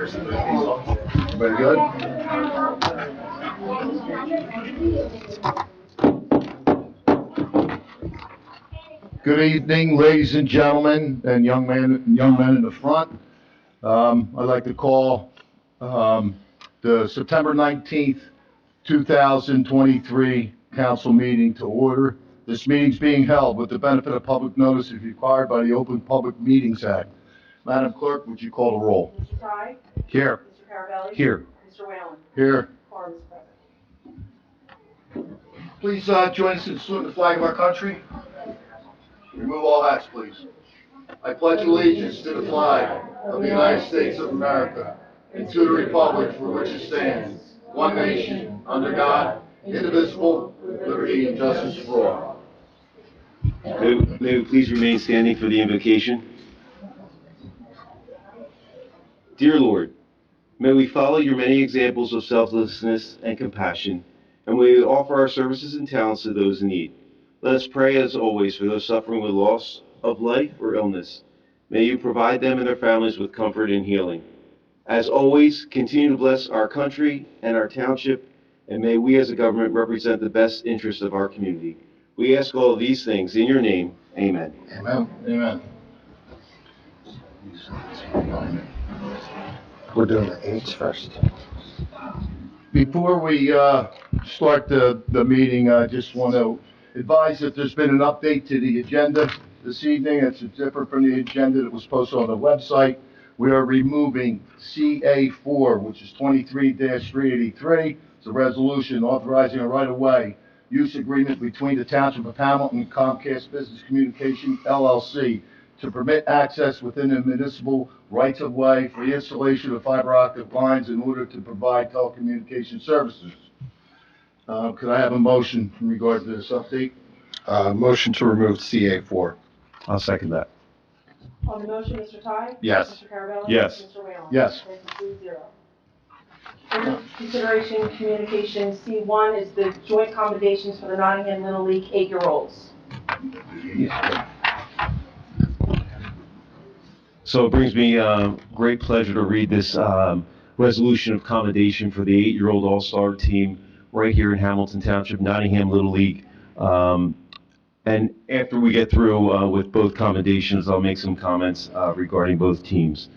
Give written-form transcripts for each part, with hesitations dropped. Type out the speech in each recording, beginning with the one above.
Very good. Good evening, ladies and gentlemen, and young men in the front. I'd like to call the September 19th, 2023 council meeting to order. This meeting is being held with the benefit of public notice as required by the Open Public Meetings Act. Madam Clerk, would you call the roll? Mr. Ty? Here. Mr. Carabelli? Here. Mr. Whalen? Here. Quorum is present. Please join us in saluting the flag of our country. Remove all hats, please. I pledge allegiance to the flag of the United States of America and to the republic for which it stands, one nation, under God, indivisible, with liberty and justice for all. May we please remain standing for the invocation? Dear Lord, may we follow your many examples of selflessness and compassion, and may we offer our services and talents to those in need. Let us pray, as always, for those suffering with loss of life or illness. May you provide them and their families with comfort and healing. As always, continue to bless our country and our township, and may we as a government represent the best interests of our community. We ask all of these things in your name. Amen. Amen. Amen. We're doing the H first. Before we start the meeting, I just want to advise that there's been an update to the agenda this evening. It's different from the agenda that was posted on the website. We are removing CA4, which is 23-383. It's a resolution authorizing a right-of-way use agreement between the Township of Hamilton and Comcast Business Communication LLC to permit access within the municipal rights-of-way for the installation of fiber optic lines in order to provide telecommunication services. Could I have a motion in regard to this update? Motion to remove CA4. I'll second that. On the motion, Mr. Ty? Yes. Mr. Carabelli? Yes. Mr. Whalen? Yes. Passes 3-0. Under consideration communication, C1 is the joint accommodations for the Nottingham Little League 8-year-olds. So it brings me great pleasure to read this resolution of commendation for the 8-year-old All-Star team right here in Hamilton Township, Nottingham Little League. And after we get through with both commendations, I'll make some comments regarding both teams.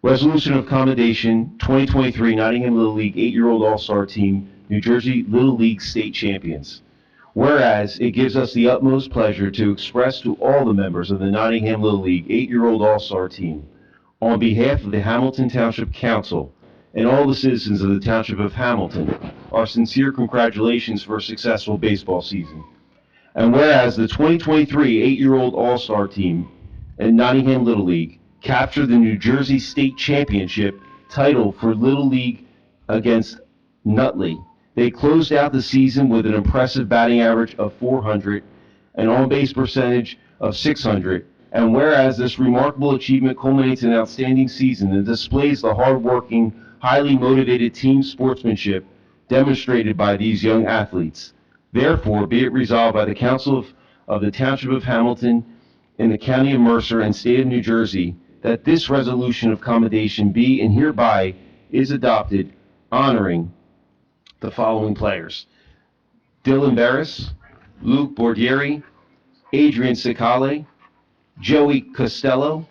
Resolution of commendation, 2023 Nottingham Little League 8-year-old All-Star team, New Jersey Little League State Champions. Whereas it gives us the utmost pleasure to express to all the members of the Nottingham Little League 8-year-old All-Star team, on behalf of the Hamilton Township Council and all the citizens of the Township of Hamilton, our sincere congratulations for a successful baseball season. And whereas the 2023 8-year-old All-Star team and Nottingham Little League captured the New Jersey State Championship title for Little League against Nutley, they closed out the season with an impressive batting average of 400, an on-base percentage of 600, and whereas this remarkable achievement culminates in an outstanding season and displays the hard-working, highly motivated team sportsmanship demonstrated by these young athletes. Therefore, be it resolved by the Council of the Township of Hamilton in the County of Mercer and State of New Jersey that this resolution of commendation be and hereby is adopted, honoring the following players: Dylan Barris, Luke Bordieri, Adrian Sicale, Joey Costello,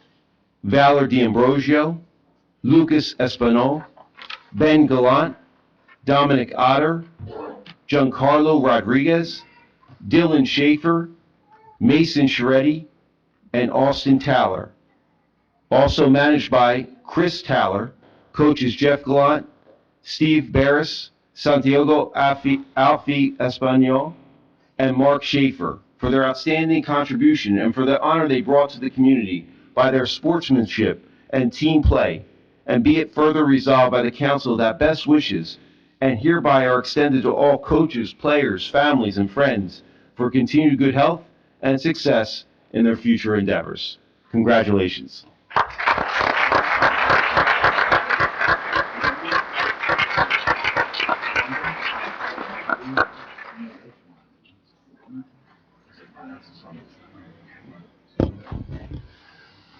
Valor D'Ambrosio, Lucas Espinal, Ben Gallant, Dominic Otter, Giancarlo Rodriguez, Dylan Schaefer, Mason Scheretti, and Austin Taller. Also managed by Chris Taller, coaches Jeff Gallant, Steve Barris, Santiago Alfie Espanol, and Mark Schaefer for their outstanding contribution and for the honor they brought to the community by their sportsmanship and team play. And be it further resolved by the council that best wishes and hereby are extended to all coaches, players, families, and friends for continued good health and success in their future endeavors. Congratulations.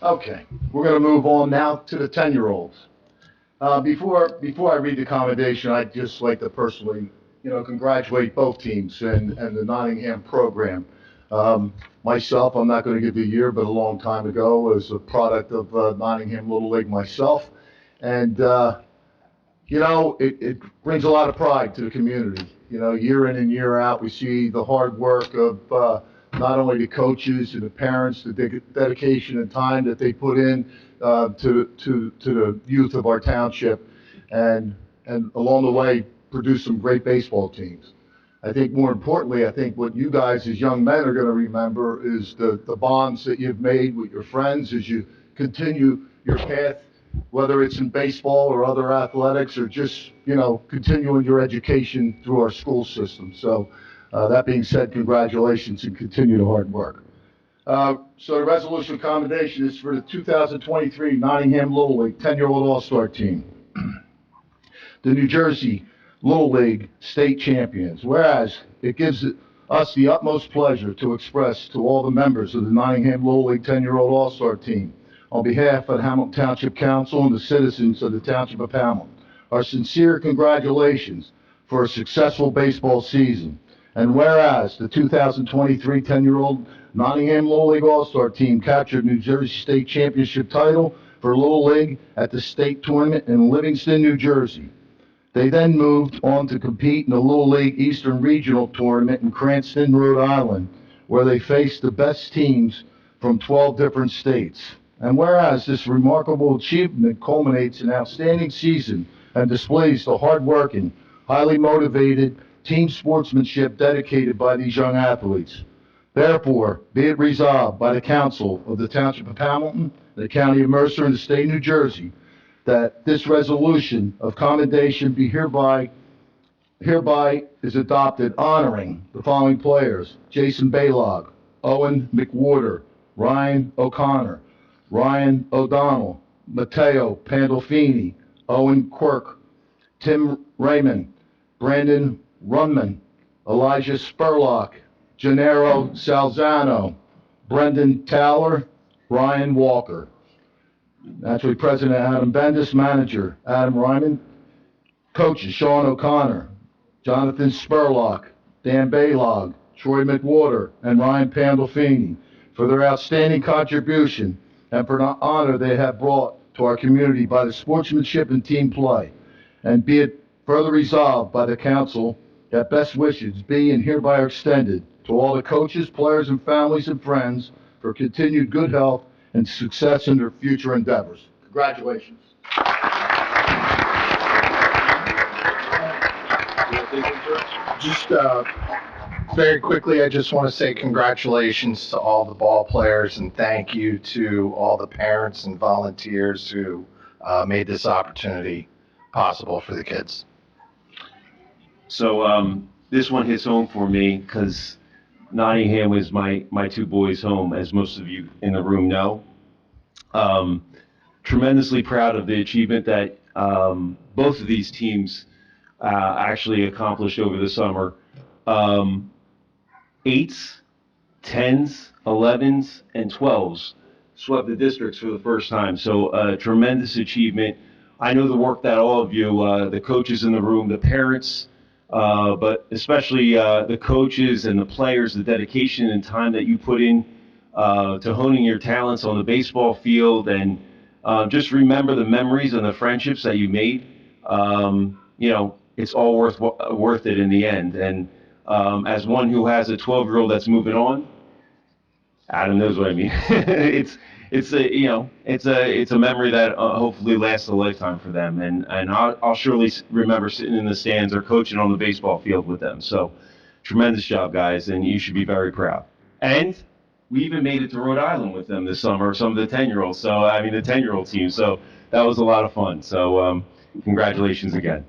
Okay, we're going to move on now to the 10-year-olds. Before I read the commendation, I'd just like to personally, congratulate both teams and the Nottingham program. Myself, I'm not going to give the year, but a long time ago, was a product of Nottingham Little League myself. And, it brings a lot of pride to the community. Year in and year out, we see the hard work of not only the coaches and the parents, the dedication and time that they put in to the youth of our township, and along the way produce some great baseball teams. I think more importantly, I think what you guys as young men are going to remember is the bonds that you've made with your friends as you continue your path, whether it's in baseball or other athletics, or just, continuing your education through our school system. So that being said, congratulations and continue the hard work. So the resolution of commendation is for the 2023 Nottingham Little League 10-year-old All-Star team. The New Jersey Little League state champions, whereas it gives us the utmost pleasure to express to all the members of the Nottingham Little League 10-year-old All-Star team, on behalf of the Hamilton Township Council and the citizens of the Township of Hamilton, our sincere congratulations for a successful baseball season. And whereas the 2023 10-year-old Nottingham Little League All-Star team captured New Jersey State Championship title for Little League at the state tournament in Livingston, New Jersey. They then moved on to compete in the Little League Eastern Regional Tournament in Cranston, Rhode Island, where they faced the best teams from 12 different states. And whereas this remarkable achievement culminates in an outstanding season and displays the hard-working, highly motivated team sportsmanship dedicated by these young athletes. Therefore, be it resolved by the Council of the Township of Hamilton, the County of Mercer, and the State of New Jersey, that this resolution of commendation be hereby is adopted, honoring the following players: Jason Baylog, Owen McWhorter, Ryan O'Connor, Ryan O'Donnell, Matteo Pandolfini, Owen Quirk, Tim Raymond, Brandon Runman, Elijah Spurlock, Gennaro Salzano, Brendan Towler, Ryan Walker. Naturally, President Adam Bendis, Manager Adam Ryman, Coaches Sean O'Connor, Jonathan Spurlock, Dan Baylog, Troy McWhorter, and Ryan Pandolfini for their outstanding contribution and for the honor they have brought to our community by the sportsmanship and team play. And be it further resolved by the council that best wishes be and hereby are extended to all the coaches, players, and families and friends for continued good health and success in their future endeavors. Congratulations. Just very quickly, I just want to say congratulations to all the ball players and thank you to all the parents and volunteers who made this opportunity possible for the kids. So this one hits home for me because Nottingham is my two boys' home, as most of you in the room know. Tremendously proud of the achievement that both of these teams actually accomplished over the summer. 8s, 10s, 11s, and 12s swept the districts for the first time. So a tremendous achievement. I know the work that all of you, the coaches in the room, the parents, but especially the coaches and the players, the dedication and time that you put in to honing your talents on the baseball field, and just remember the memories and the friendships that you made. It's all worth it in the end. And as one who has a 12-year-old that's moving on, Adam knows what I mean. It's a memory that hopefully lasts a lifetime for them, and I'll surely remember sitting in the stands or coaching on the baseball field with them. So, tremendous job, guys, and you should be very proud. And we even made it to Rhode Island with them this summer, some of the 10-year-olds. So, the 10-year-old team. So that was a lot of fun. So, congratulations again.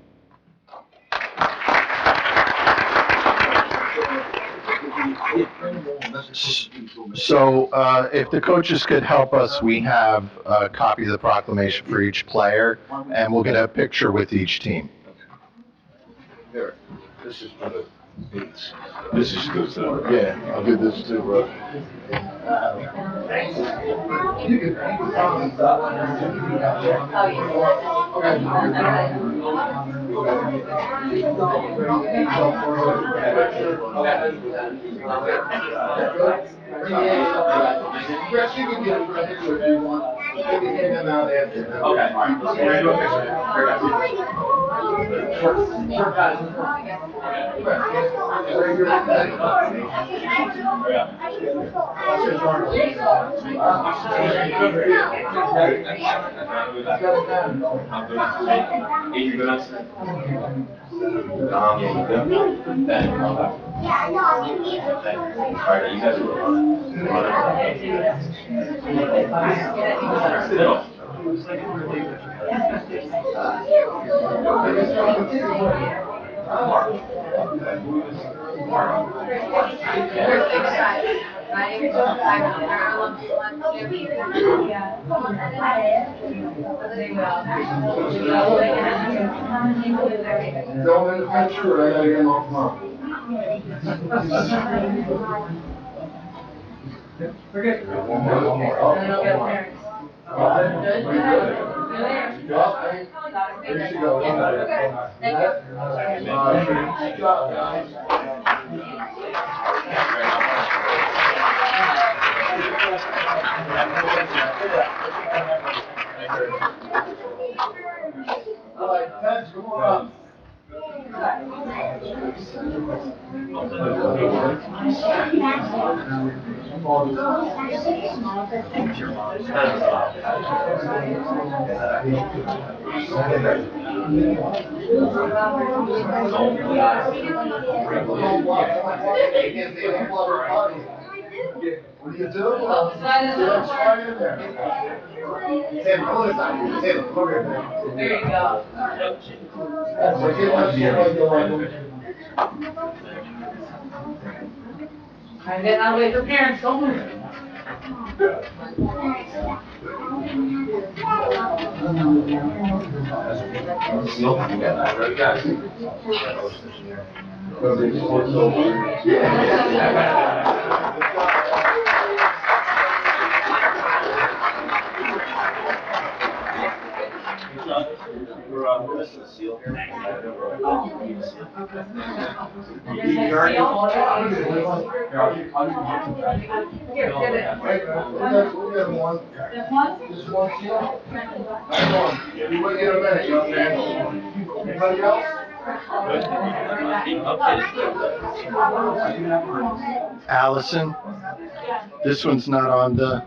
So if the coaches could help us, we have a copy of the proclamation for each player, and we'll get a picture with each team. Here, this is for the This is good stuff. Yeah, I'll do this too, bro. Chris, you can get it right here if you want. You can get them out after. Okay. We're gonna do a picture. Don't make a picture, I gotta get them off mine. Here she goes. Good job, guys. All right, Ted, come on up. What do you do? Yeah, slide in there. Tim, come on inside. Tim, come over here. There you go. So get one here. I'm getting out of the way for parents, don't move. Here, get it. We'll get one. This one? Just one seal. Hang on. You wait in a minute, young man. Anybody else? Allison, this one's not on the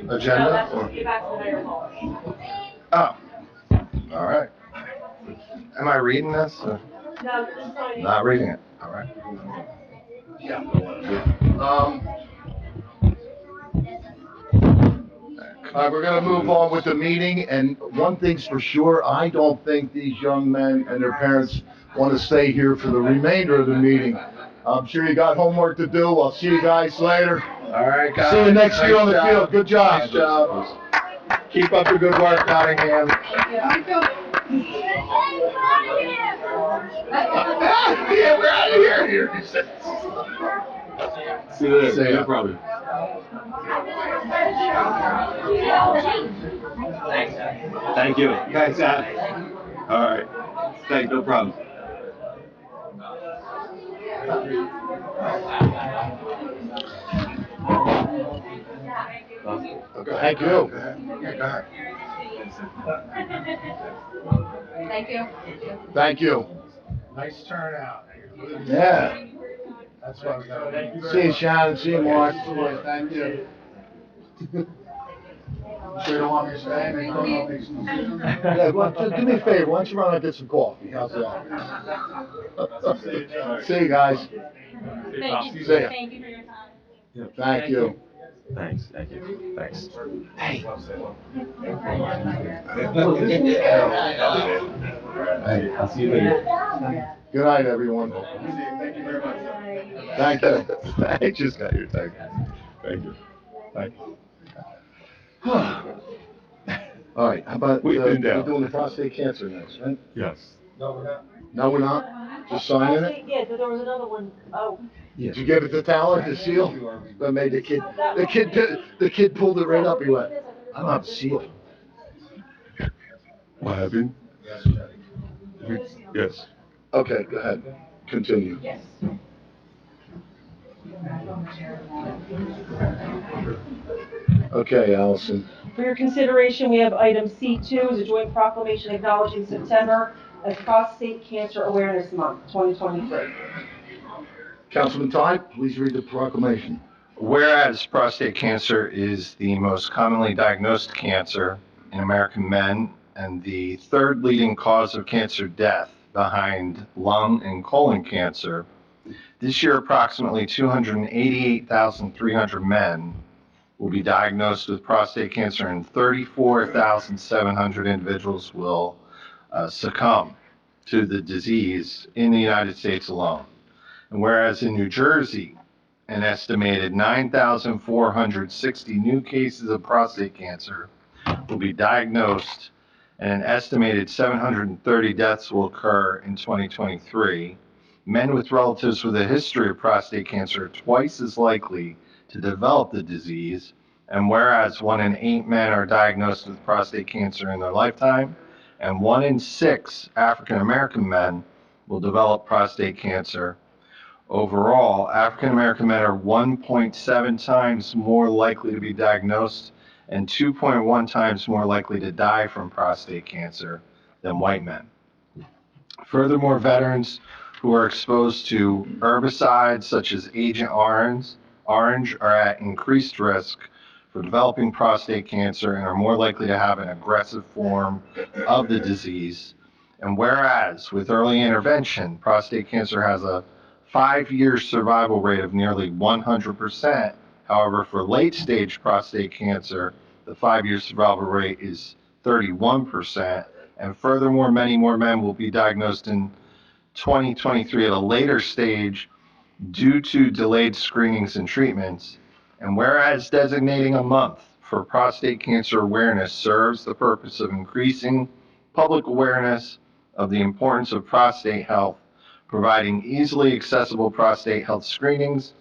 No, agenda? that's or- just get back to the mayor's hall. Oh, all right. Am I reading this? or No, this is fine. Not reading it, all right. All right, we're gonna move on with the meeting, and one thing's for sure, I don't think these young men and their parents want to stay here for the remainder of the meeting. I'm sure you got homework to do, I'll see you guys later. All right, guys. See you next year on the Nice field, job. good job. Nice job. Keep up the good work, Nottingham. Yeah, we're out of here. See you See ya. later. No problem. Thank you. Thanks, Al. All right. Thank, no problem. Thank you. Yeah, go ahead. Thank you. Thank you. Nice turnout. Yeah. That's what I'm going to. See you, Shannon, see you, Mark. Thank you. Sure you don't want me to stay? Yeah, well, just do me a favor, why don't you run out and get some coffee, how's that? See you guys. Thank you. See ya. Thank you for your time. Thank you. Thanks, thank you. Thanks. Hey, I'll see you later. good night, everyone. Thank you. I just got your text. Thank you. Thank you. All right, how about, We've been we're down. doing the prostate cancer next, right? Yes. No, we're not? Just signing it? Yeah, there was another one. Oh. Did you give it to Tyler, the seal? That made the kid pulled it right up, he went, I don't have a seal. What happened? Yes. Okay, go ahead, continue. Yes. Okay, Allison. For your consideration, we have item C2 is a joint proclamation acknowledging September as Prostate Cancer Awareness Month, 2023. Councilman Ty, please read the proclamation. Whereas prostate cancer is the most commonly diagnosed cancer in American men and the third leading cause of cancer death behind lung and colon cancer, this year approximately 288,300 men will be diagnosed with prostate cancer and 34,700 individuals will succumb to the disease in the United States alone. And whereas in New Jersey, an estimated 9,460 new cases of prostate cancer will be diagnosed and an estimated 730 deaths will occur in 2023. Men with relatives with a history of prostate cancer are twice as likely to develop the disease, and whereas 1 in 8 men are diagnosed with prostate cancer in their lifetime, and 1 in 6 African American men will develop prostate cancer. Overall, African American men are 1.7 times more likely to be diagnosed and 2.1 times more likely to die from prostate cancer than white men. Furthermore, veterans who are exposed to herbicides such as Agent Orange are at increased risk for developing prostate cancer and are more likely to have an aggressive form of the disease. And whereas with early intervention, prostate cancer has a 5-year survival rate of nearly 100%. However, for late-stage prostate cancer, the 5-year survival rate is 31%. And furthermore, many more men will be diagnosed in 2023 at a later stage due to delayed screenings and treatments. And whereas designating a month for prostate cancer awareness serves the purpose of increasing public awareness of the importance of prostate health, providing easily accessible prostate health screenings,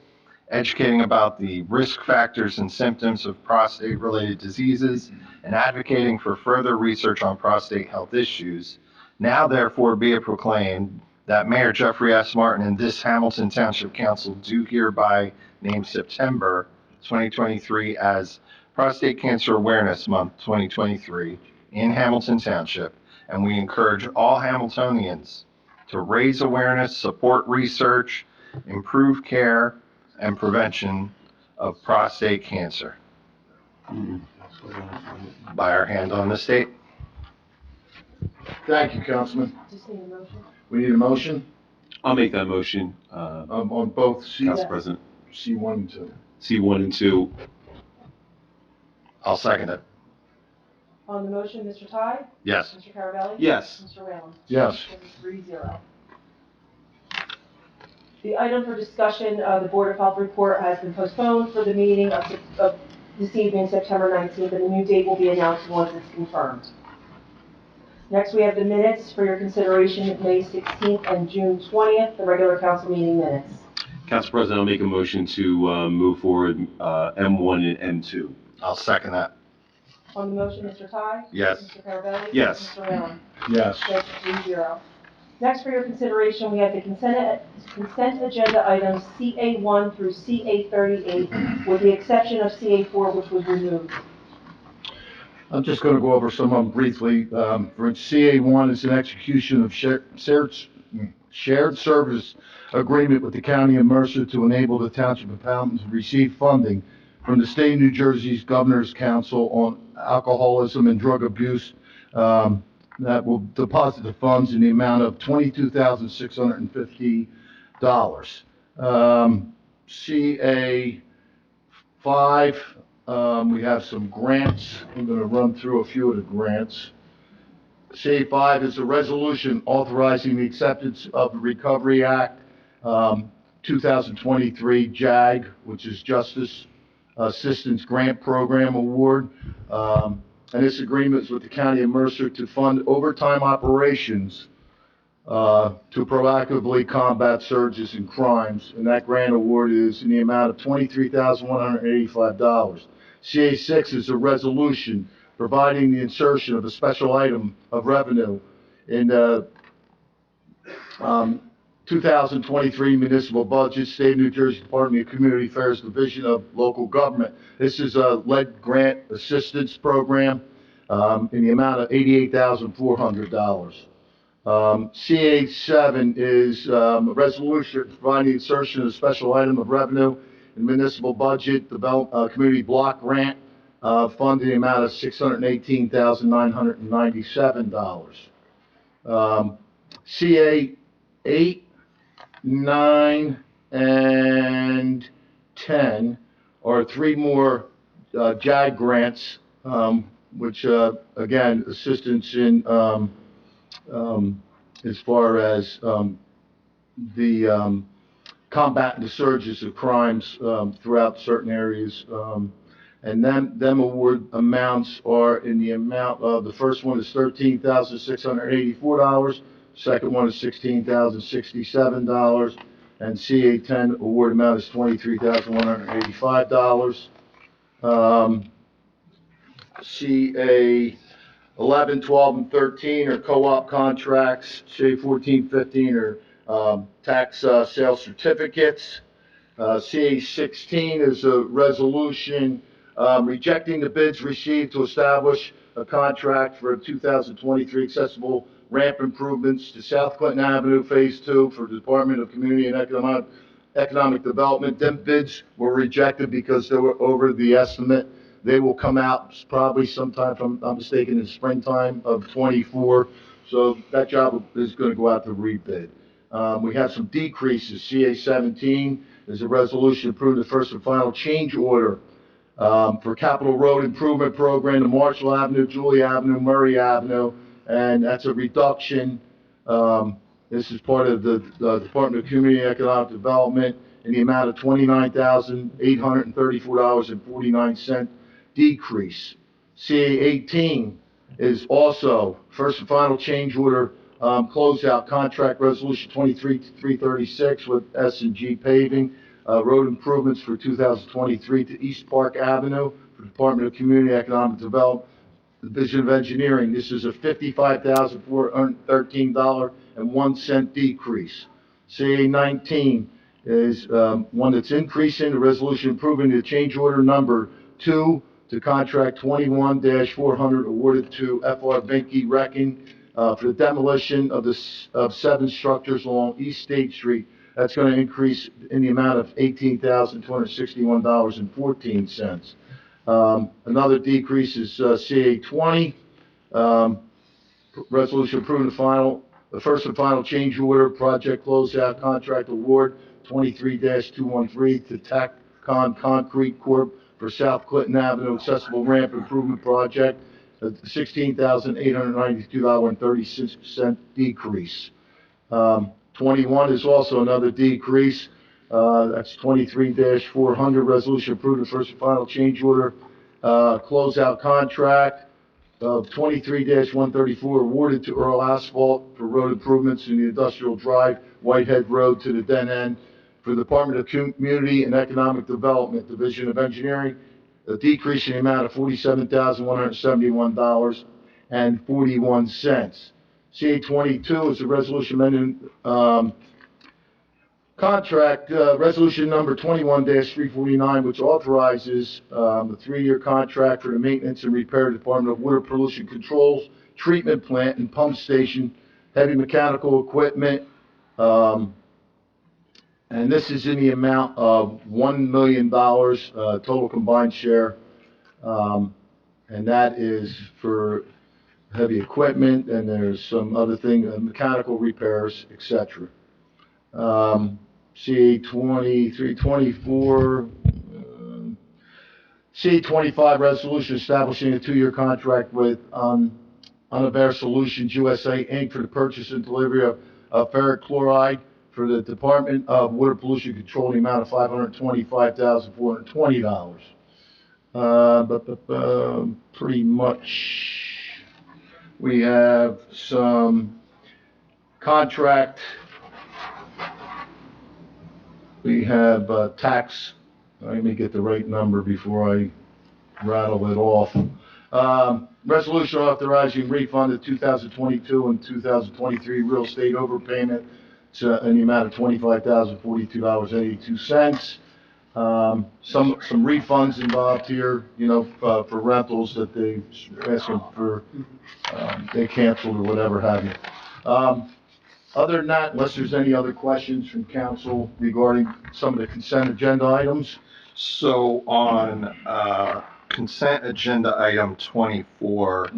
educating about the risk factors and symptoms of prostate-related diseases, and advocating for further research on prostate health issues. Now, therefore, be it proclaimed that Mayor Jeffrey S. Martin and this Hamilton Township Council do hereby name September 2023 as Prostate Cancer Awareness Month 2023 in Hamilton Township, and we encourage all Hamiltonians to raise awareness, support research, improve care, and prevention of prostate cancer. By our hand on the state. Thank you, Councilman. Just need a motion. We need a motion I'll make that motion, on both Council President. C1 and 2. C1 and 2. I'll second it. On the motion, Mr. Ty? Yes. Mr. Carabelli? Yes. Mr. Whalen? Yes. This is 3-0. The item for discussion, the Board of Health report has been postponed for the meeting of this evening, September 19th, and the new date will be announced once it's confirmed. Next, we have the minutes for your consideration of May 16th and June 20th, the regular council meeting minutes. Council President, I'll make a motion to move forward M1 and M2. I'll second that. On the motion, Mr. Ty? Yes. Mr. Carabelli? Yes. Mr. Whalen? Yes. That's 3-0. Next, for your consideration, we have the consent agenda items CA1 through CA38, with the exception of CA4, which was removed. I'm just going to go over some of them briefly. For CA1 is an execution of shared service agreement with the County of Mercer to enable the Township of Hamilton to receive funding from the State of New Jersey's Governor's Council on Alcoholism and Drug Abuse. That will deposit the funds in the amount of $22,650. CA5, we have some grants. I'm going to run through a few of the grants. CA5 is a resolution authorizing the acceptance of the Recovery Act 2023 JAG, which is Justice Assistance Grant Program Award. And this agreement is with the County of Mercer to fund overtime operations to proactively combat surges in crimes, and that grant award is in the amount of $23,185. CA6 is a resolution providing the insertion of a special item of revenue in the 2023 municipal budget, State of New Jersey Department of Community Affairs Division of Local Government. This is a lead grant assistance program in the amount of $88,400. CA7 is a resolution providing the insertion of a special item of revenue in municipal budget, community block grant fund in the amount of $618,997. CA8, 9, and 10 are three more JAG grants, which again, assistance in as far as the combat the surges of crimes throughout certain areas. And them award amounts are in the amount of, the first one is $13,684, second one is $16,067, and CA10 award amount is $23,185. CA 11, 12, and 13 are co-op contracts. CA 14, 15 are tax sale certificates. CA 16 is a resolution rejecting the bids received to establish a contract for 2023 accessible ramp improvements to South Clinton Avenue Phase 2 for the Department of Community and Economic Development. Them bids were rejected because they were over the estimate. They will come out probably sometime, if I'm not mistaken, in springtime of '24. So that job is going to go out to rebid. We have some decreases. CA 17 is a resolution approving the first and final change order for Capital Road Improvement Program to Marshall Avenue, Julia Avenue, Murray Avenue, and that's a reduction. This is part of the Department of Community and Economic Development in the amount of $29,834.49 decrease. CA 18 is also first and final change order closeout contract resolution 23-336 with S&G Paving, road improvements for 2023 to East Park Avenue for the Department of Community and Economic Development, Division of Engineering. This is a $55,413.01 decrease. CA 19 is one that's increasing the resolution approving the change order number 2 to contract 21-400 awarded to FR Vinke Wrecking for the demolition of 7 structures along East State Street. That's going to increase in the amount of $18,261.14. Another decrease is CA 20, resolution approving the first and final change order, project closeout contract award 23-213 to TACCON Concrete Corp. for South Clinton Avenue accessible ramp improvement project, $16,892.36 decrease. 21 is also another decrease. That's 23-400, resolution approving the first and final change order, closeout contract of 23-134 awarded to Earl Asphalt for road improvements in the Industrial Drive, Whitehead Road to the Den End for the Department of Community and Economic Development, Division of Engineering, a decrease in the amount of $47,171.41. CA 22 is a resolution amending contract, resolution number 21-349, which authorizes a 3-year contract for the maintenance and repair of the Department of Water Pollution Control's treatment plant and pump station, heavy mechanical equipment, and this is in the amount of $1 million, total combined share, and that is for heavy equipment, and there's some other thing, mechanical repairs, etc. CA 23, 24, CA 25 resolution establishing a 2-year contract with Univer Solutions USA Inc. for the purchase and delivery of ferric chloride for the Department of Water Pollution Control in the amount of $525,420. Pretty much we have some contract. We have tax, let me get the right number before I rattle it off. Resolution authorizing refund of 2022 and 2023 real estate overpayment in the amount of $25,042.82. Some refunds involved here, you know, for rentals that they asking for, they canceled or whatever have you. Other than that, unless there's any other questions from council regarding some of the consent agenda items? So on consent agenda item 24,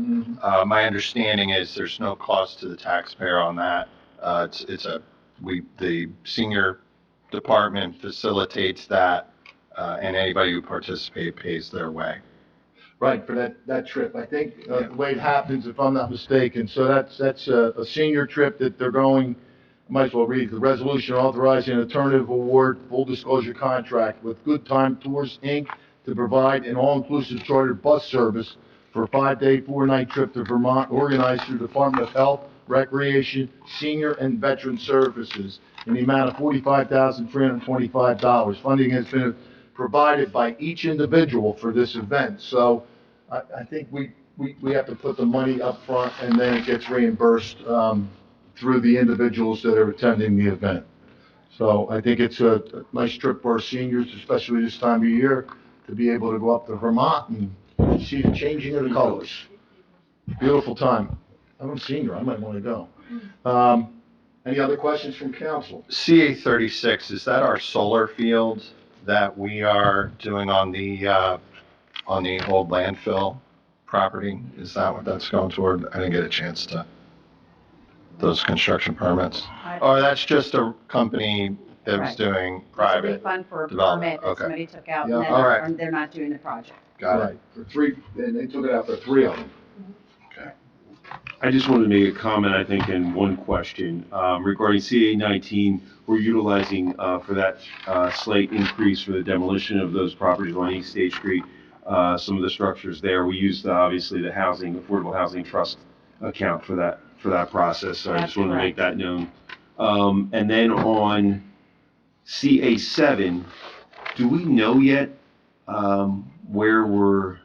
my understanding is there's no cost to the taxpayer on that. The senior department facilitates that, and anybody who participates pays their way. Right, for that trip. I think the way it happens, if I'm not mistaken, so that's a senior trip that they're going, might as well read the resolution authorizing an alternative award, full disclosure contract with Good Time Tours, Inc. to provide an all-inclusive chartered bus service for a 5-day, 4-night trip to Vermont organized through the Department of Health, Recreation, Senior and Veteran Services in the amount of $45,325. Funding has been provided by each individual for this event. So I think we have to put the money up front and then it gets reimbursed through the individuals that are attending the event. So I think it's a nice trip for our seniors, especially this time of year, to be able to go up to Vermont and see the changing of the colors. Beautiful time. I'm a senior, I might want to go. Any other questions from council? CA 36, is that our solar field that we are doing on the old landfill property? Is that what that's going toward? I didn't get a chance to, those construction permits. Or that's just a company that was Right. doing It's a private refund for a development. permit that Okay. somebody took out, Yeah, and all right. they're not doing the project. Got it. Right, for 3, and they took it out for 3 of them. Okay. I just wanted to make a comment, I think, and one question. Regarding CA 19, we're utilizing for that slight increase for the demolition of those properties on East State Street, some of the structures there. We used, obviously, the Affordable Housing Trust account for that process, so I just That's wanted to make correct. that known. And then on CA 7, do we know yet where we're,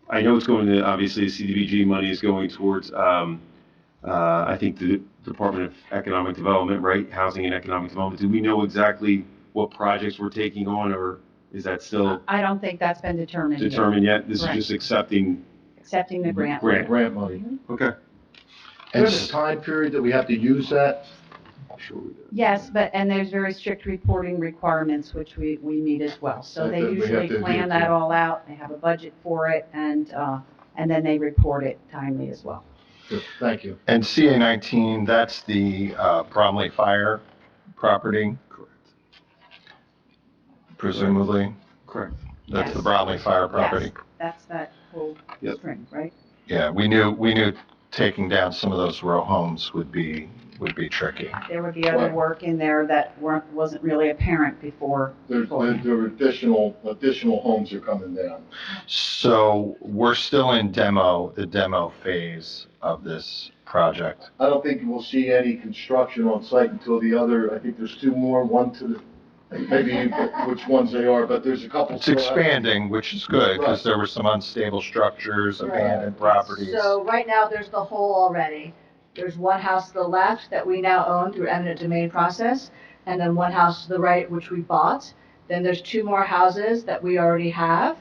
I know it's going to, obviously, the CDBG money is going towards, I think, the Department of Economic Development, right? Housing and Economic Development. Do we know exactly what projects we're taking on, or is that still I don't think that's been determined yet. determined yet? This is Correct. just accepting. Accepting the grant. Grant money. Okay. And there's a time period that we have to use that? Sure we do. Yes, and there's very strict reporting requirements, which we meet as well. So they That we have usually to plan adhere that to. all out, they have a budget for it, and then they report it timely as well. Good, thank you. And CA 19, that's the Bromley Fire property, Correct. presumably? Correct. That's Yes. the Bromley Fire property? Yes, that's that whole Yep. string, right? Yeah, we knew taking down some of those row homes would be tricky. There would be other Right. work in there that wasn't really apparent before. There are additional homes are coming down. So we're still in the demo phase of this project. I don't think we'll see any construction on site until I think there's 2 more, one to the, maybe which ones they are, but there's a couple. It's expanding, which is good, because there were some unstable structures, abandoned properties. So right now, there's the hole already. There's one house to the left that we now own through eminent domain process, and then one house to the right, which we bought. Then there's 2 more houses that we already have.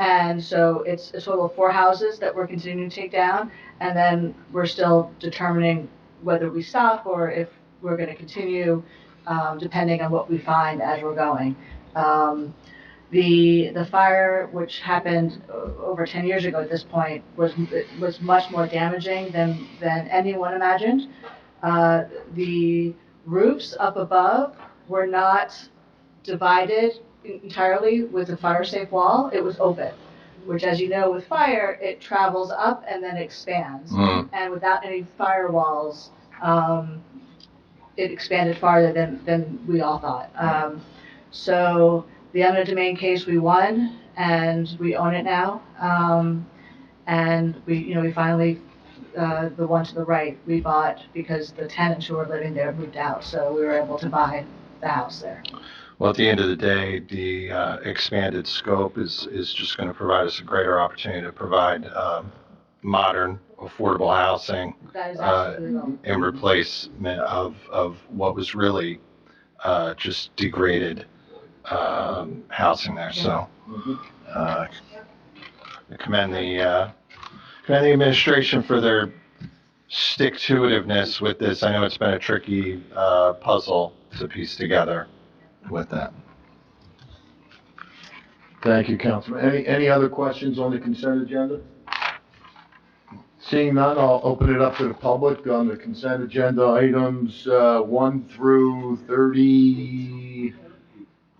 And so it's a total of 4 houses that we're continuing to take down. And then we're still determining whether we stop or if we're going to continue, depending on what we find as we're going. The fire, which happened over 10 years ago at this point, was much more damaging than anyone imagined. The roofs up above were not divided entirely with a fire-safe wall. It was open, which, as you know, with fire, it travels up and then expands. And without any firewalls, it expanded farther than we all thought. So the eminent domain case we won, and we own it now. And we finally the one to the right, we bought because the tenants who were living there moved out, so we were able to buy the house there. Well, at the end of the day, the expanded scope is just going to provide us a greater opportunity to provide modern, affordable housing That is absolutely in replacement of what was really just degraded housing there. So I commend the administration for their stick-to-itiveness with this. I know it's been a tricky puzzle to piece together with that. Thank you, Councilman. Any other questions on the consent agenda? Seeing none, I'll open it up to the public on the consent agenda items 1 through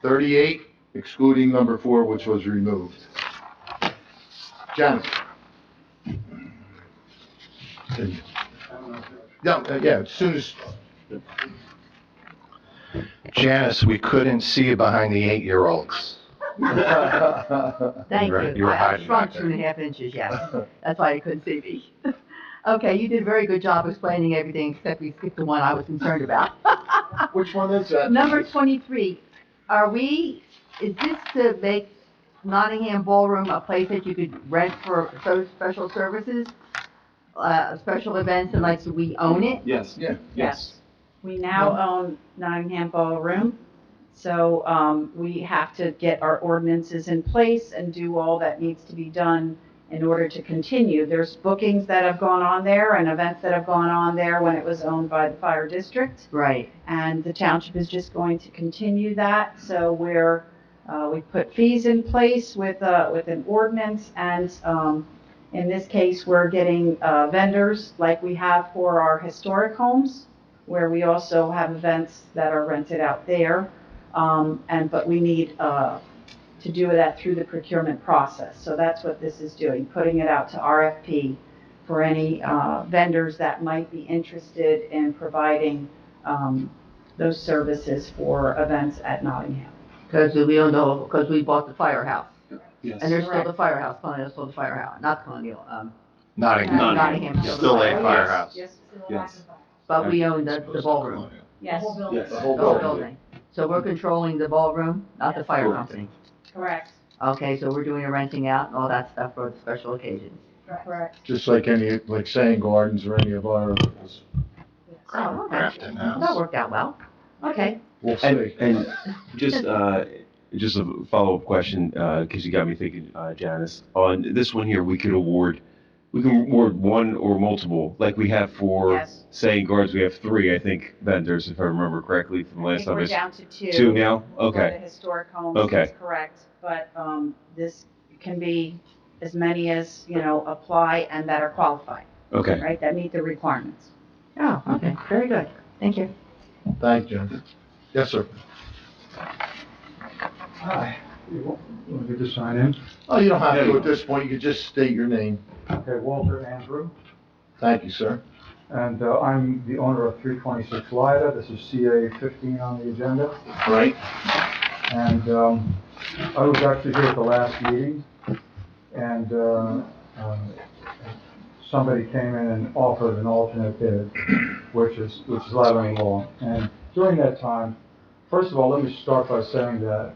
38, excluding number 4, which was removed. Janice? Yeah, as soon as... Janice, we couldn't see you behind the 8-year-olds. Thank You you. were I hiding shrunk back there. 2.5 inches, yes. That's why you couldn't see me. Okay, you did a very good job explaining everything, except we skipped the one I was concerned about. Which one is that? Number 23, is this to make Nottingham Ballroom a place that you could rent for those special services? Special events, and like, so we own it? Yes. Yeah. Yes. We now own Nottingham Ballroom, so we have to get our ordinances in place and do all that needs to be done in order to continue. There's bookings that have gone on there and events that have gone on there when it was owned by the fire district. Right. And the township is just going to continue that, so we put fees in place with an ordinance, and in this case, we're getting vendors like we have for our historic homes, where we also have events that are rented out there. But we need to do that through the procurement process. So that's what this is doing, putting it out to RFP for any vendors that might be interested in providing those services for events at Nottingham. Because we own because we bought the firehouse. Yes. And there's still Correct. the firehouse, Colonial, still the firehouse, not Colonial, Nottingham. Nottingham. Still a Oh, firehouse. Yes, Yes. But we own the ballroom, yes, Yes. The whole the whole building. building. So we're controlling the ballroom, not the fire Correct. company. correct, Okay, so we're doing the renting out and all that stuff for the special occasions. correct. Just like Saying Gardens or any of our, Oh, okay. Grafton House. That worked out well. Okay. we'll And, see. and just a follow-up question, because you got me thinking, Janice. On this one here, we can award one or multiple, like we have for Yes. Saying Guards, we have 3, I think, vendors, if I remember correctly from the I last think time. we're I down to 2. 2 now? For the Okay, historic homes, Okay. that's correct, but, this can be as many as, apply and that are qualified, okay. right, that meet the requirements. Oh, okay, very good. Thank you. Thank you, Jen. Yes, sir. Hi. You want me to sign in? Oh, you don't have to at this point, you can just state your name. Okay, Walter Andrew, Thank you, sir. and I'm the owner of 326 Lyda. This is CA 15 on the agenda. Right? And I was actually here at the last meeting, and somebody came in and offered an alternate bid, which is lateral law. And during that time, first of all, let me start by saying that,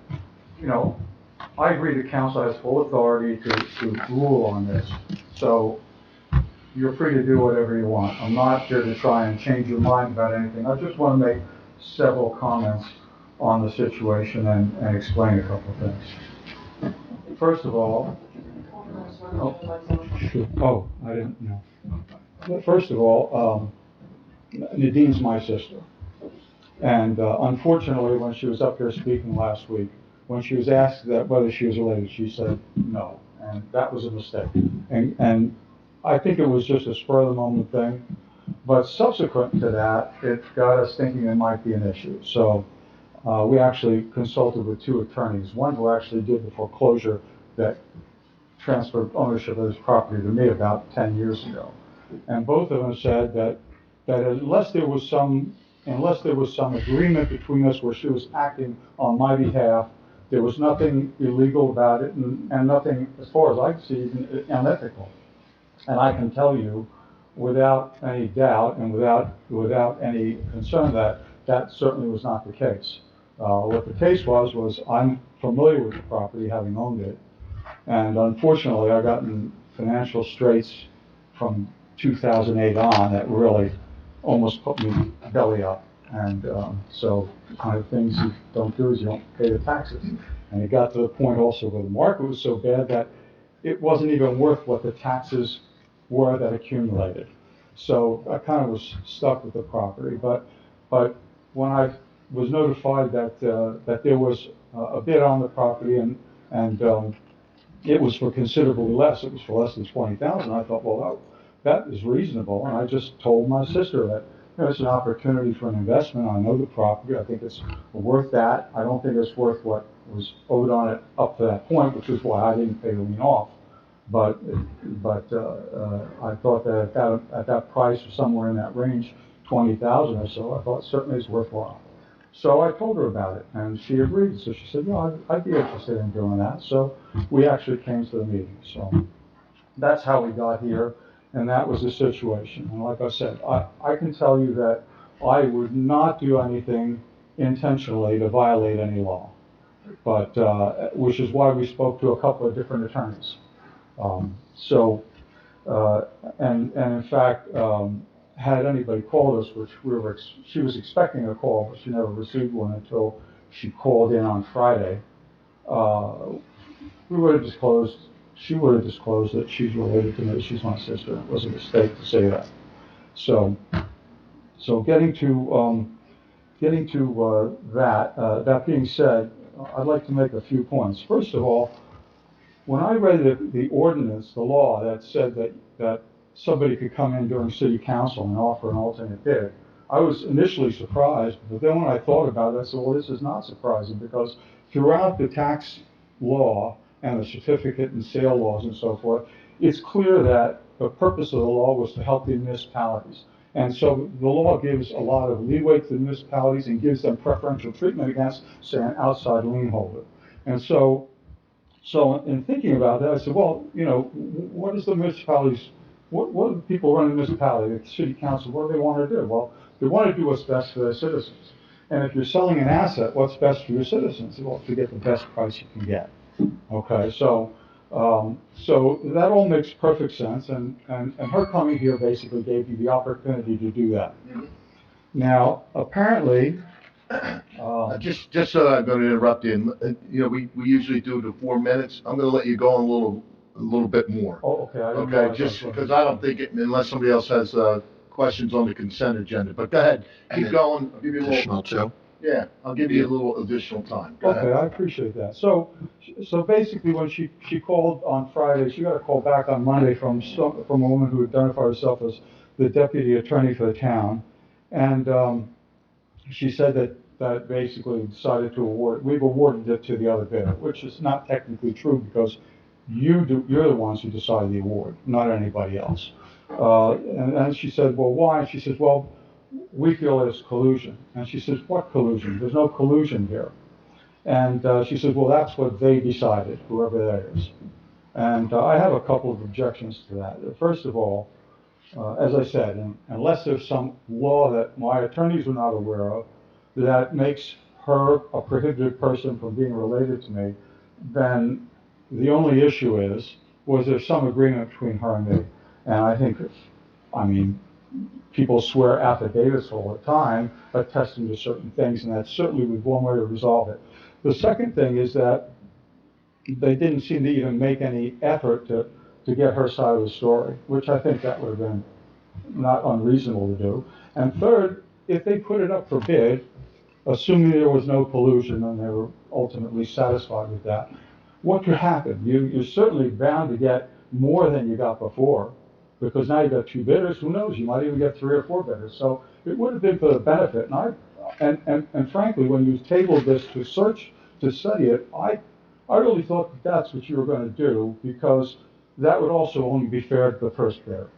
I agree the council has full authority to rule on this. So you're free to do whatever you want. I'm not here to try and change your mind about anything. I just want to make several comments on the situation and explain a couple of things. First of all, I didn't know. First of all, Nadine's my sister. And unfortunately, when she was up there speaking last week, when she was asked whether she was related, she said no. And that was a mistake. And I think it was just a spur of the moment thing. But subsequent to that, it got us thinking it might be an issue. So we actually consulted with 2 attorneys, one who actually did the foreclosure that transferred ownership of this property to me about 10 years ago. And both of them said that unless there was some agreement between us where she was acting on my behalf, there was nothing illegal about it and nothing, as far as I see, unethical. And I can tell you, without any doubt and without any concern that that certainly was not the case. What the case was I'm familiar with the property, having owned it, and unfortunately, I got in financial straits from 2008 on that really almost put me belly up. And so the kind of things you don't do is you don't pay the taxes. And it got to the point also where the market was so bad that it wasn't even worth what the taxes were that accumulated. So I kind of was stuck with the property. But when I was notified that that there was a bid on the property and it was for considerably less. It was for less than 20,000. I thought, well, that is reasonable. And I just told my sister that, you know, it's an opportunity for an investment. I know the property. I think it's worth that. I don't think it's worth what was owed on it up to that point, which is why I didn't pay the lien off. But I thought that at that price, or somewhere in that range, 20,000 or so, I thought certainly it's worthwhile. So I told her about it, and she agreed. So she said, no, I'd be interested in doing that. So we actually came to the meeting. So that's how we got here, and that was the situation. And like I said, I can tell you that I would not do anything intentionally to violate any law, but which is why we spoke to a couple of different attorneys. And in fact, had anybody called us, which she was expecting a call, but she never received one until she called in on Friday. She would have disclosed that she's related to me. She's my sister. It was a mistake to say that. So getting to that. That being said, I'd like to make a few points. First of all, when I read the ordinance, the law that said that somebody could come in during city council and offer an alternate bid, I was initially surprised, but then when I thought about it, I said, well, this is not surprising, because throughout the tax law and the certificate and sale laws and so forth, it's clear that the purpose of the law was to help the municipalities. And so the law gives a lot of leeway to the municipalities and gives them preferential treatment against, say, an outside lien holder. And so in thinking about that, I said, well, you know, what is the municipalities, what do the people running the municipality, the city council, what do they want to do? Well, they want to do what's best for their citizens. And if you're selling an asset, what's best for your citizens? Well, to get the best price you can get. Okay, so that all makes perfect sense, and her coming here basically gave you the opportunity to do that. Now, apparently, Just so I'm going to interrupt you, you know, we usually do the 4 minutes. I'm going to let you go on a little bit more. oh, okay, I didn't Okay, realize just that was- because I don't think it, unless somebody else has questions on the consent agenda. But go ahead, keep going. I'll give you a little. Additional two. Yeah, I'll give you a little additional time. Go Okay, ahead. I appreciate that. So basically, when she called on Friday, she got a call back on Monday from a woman who identified herself as the deputy attorney for the town, and she said that basically decided to we've awarded it to the other bidder, which is not technically true, because you're the ones who decide the award, not anybody else. And she said, well, why? And she says, well, we feel there's collusion. And she says, what collusion? There's no collusion here. And she says, well, that's what they decided, whoever that is. And I have a couple of objections to that. First of all, as I said, unless there's some law that my attorneys are not aware of that makes her a prohibited person from being related to me, then the only issue was there some agreement between her and me? And I think, people swear affidavits all the time attesting to certain things, and that certainly was one way to resolve it. The second thing is that they didn't seem to even make any effort to get her side of the story, which I think that would have been not unreasonable to do. And third, if they put it up for bid, assuming there was no collusion and they were ultimately satisfied with that, what could happen? You're certainly bound to get more than you got before, because now you've got two bidders. Who knows? You might even get 3 or 4 bidders. So it would have been for the benefit. And frankly, when you tabled this to study it, I really thought that's what you were going to do, because that would also only be fair to the first bidder.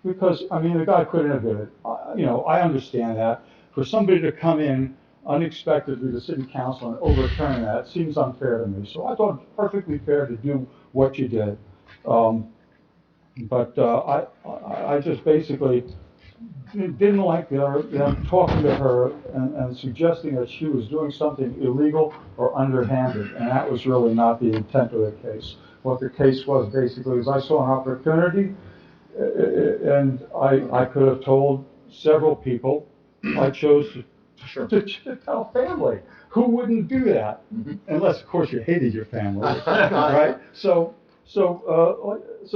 Because, the guy couldn't have bid it. I understand that. For somebody to come in unexpectedly to city council and overturn that seems unfair to me. So I thought it perfectly fair to do what you did. But I just basically didn't like them talking to her and suggesting that she was doing something illegal or underhanded, and that was really not the intent of the case. What the case was basically is I saw an opportunity, and I could have told several people. I chose Sure. to tell family. Who wouldn't do that? Mhm. Unless, of course, you hated your family, right? So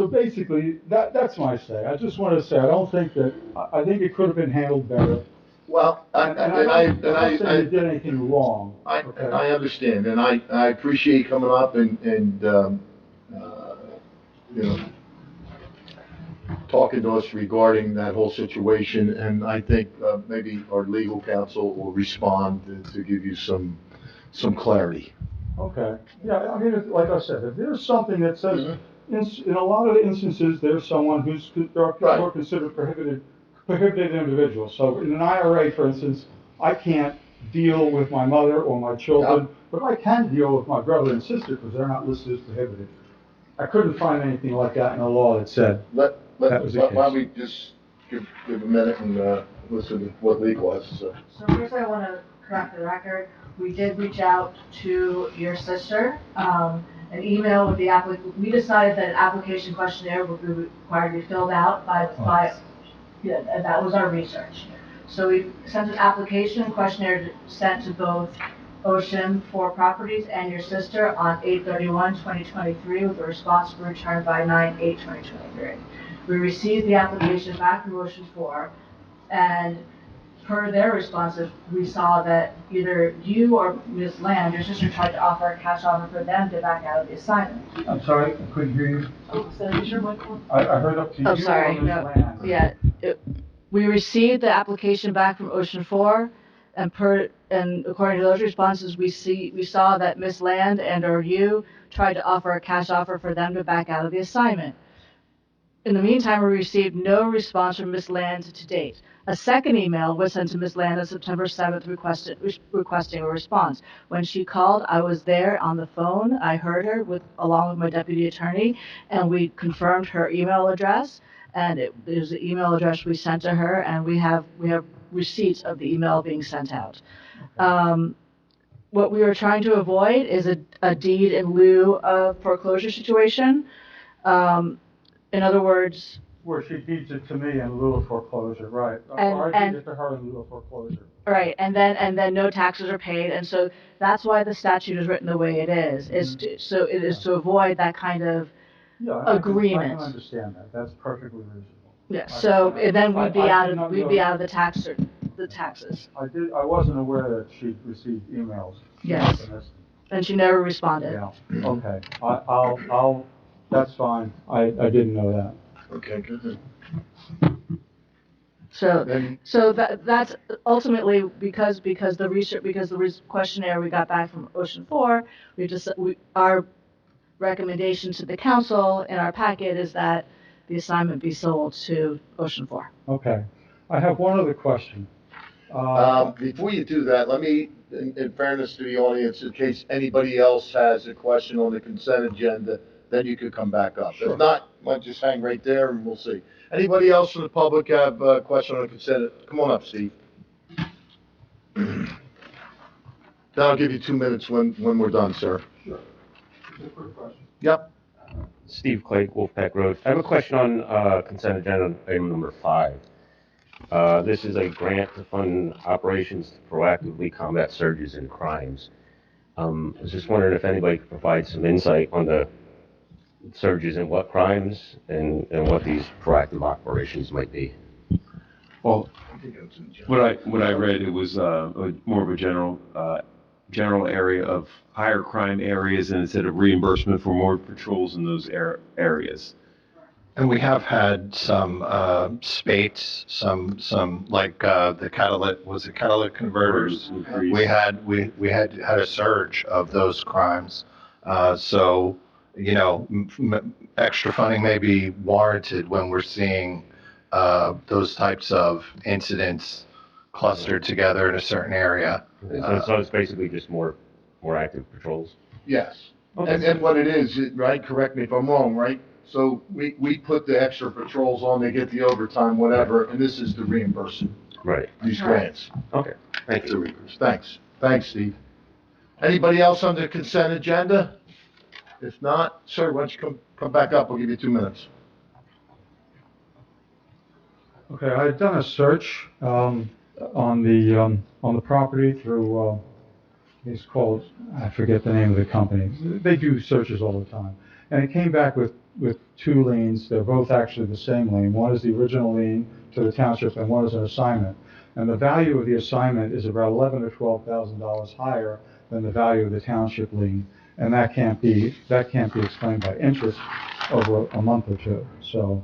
basically, that's my say. I just want to say, I don't think that, I think it could have been handled better. Well, And I'm not saying you did anything wrong, okay? I understand, and I appreciate you coming up and, uh, you know, talking to us regarding that whole situation, and I think, maybe our legal counsel will respond to give you some clarity. Okay, yeah, I mean, like I said, if there's something that says, Mhm. in a lot of instances, there's someone there are people who are Right. considered prohibited individuals. So in an IRA, for instance, I can't deal with my mother or my children, but I can deal with my brother and sister because they're not listed as prohibited. I couldn't find anything like that in the law that said that was the Why don't case. we just give a minute and, listen to what legal has to say. So first I want to correct the record. We did reach out to your sister, an email with we decided that an application questionnaire would be required to be filled out yeah, and that was our research. So we sent an application questionnaire sent to both Ocean for Properties and your sister on 8/31/2023 with a response to be returned by 9/8/2023. We received the application back from Ocean 4, and per their responses, we saw that either you or Ms. Land, your sister, tried to offer a cash offer for them to back out of the assignment. I'm sorry, I couldn't hear you. Oh, so is your microphone? I heard up to you Oh, or sorry, Ms. no, Land. yeah. We received the application back from Ocean 4, and according to those responses, we saw that Ms. Land and/or you tried to offer a cash offer for them to back out of the assignment. In the meantime, we received no response from Ms. Land to date. A second email was sent to Ms. Land on September 7th requesting a response. When she called, I was there on the phone. I heard her along with my deputy attorney, and we confirmed her email address. And it was the email address we sent to her, and we have receipts of the email being sent out. What we were trying to avoid is a deed in lieu of foreclosure situation. In other words, Where she deeds it to me in lieu of foreclosure, right. Or I deed it to her in lieu of foreclosure. right, and then no taxes are paid, and so that's why the statute is written the way it is so it is to avoid that kind of Yeah, agreement. I can understand that, that's perfectly reasonable. Yeah, so and then we'd be I did not know- out of the taxes. I wasn't aware that she'd received emails. Yes. And that's- And she never responded. Yeah, okay, I'll, that's fine, I didn't know that. Okay, good. So that's ultimately because the questionnaire we got back from Ocean 4, our recommendation to the council in our packet is that the assignment be sold to Ocean 4. Okay, I have one other question. Before you do that, let me, in fairness to the audience, in case anybody else has a question on the consent agenda, then you could come back up. Sure. If not, might just hang right there and we'll see. Anybody else from the public have a question on the consent? Come on up, Steve. Then I'll give you 2 minutes when we're done, sir. Sure. Just a quick question. Yep. Steve Clay, Wolfpack Road. I have a question on consent agenda item number 5. This is a grant to fund operations to proactively combat surges in crimes. I was just wondering if anybody could provide some insight on the surges in what crimes and what these proactive operations might be. Well, what I read, it was more of a general area of higher crime areas, and instead of reimbursement for more patrols in those areas. And we have had some spates, some like the catalytic converters. Increase. We had a surge of those crimes. So, you know, extra funding may be warranted when we're seeing those types of incidents clustered together in a certain area. So it's basically just more active patrols. Yes. And what it is, right, correct me if I'm wrong, right? So we put the extra patrols on, they get the overtime, whatever, and this is to reimburse it, Right. these grants. Okay, thank To you. reimburse. Thanks. Thanks, Steve. Anybody else on the consent agenda? If not, sir, why don't you come back up, we'll give you 2 minutes. Okay, I had done a search on the property through, it's called, I forget the name of the company. They do searches all the time. And it came back with 2 liens. They're both actually the same lien. One is the original lien to the township and one is an assignment. And the value of the assignment is about $11,000 or $12,000 higher than the value of the township lien. And that can't be explained by interest over a month or two, so.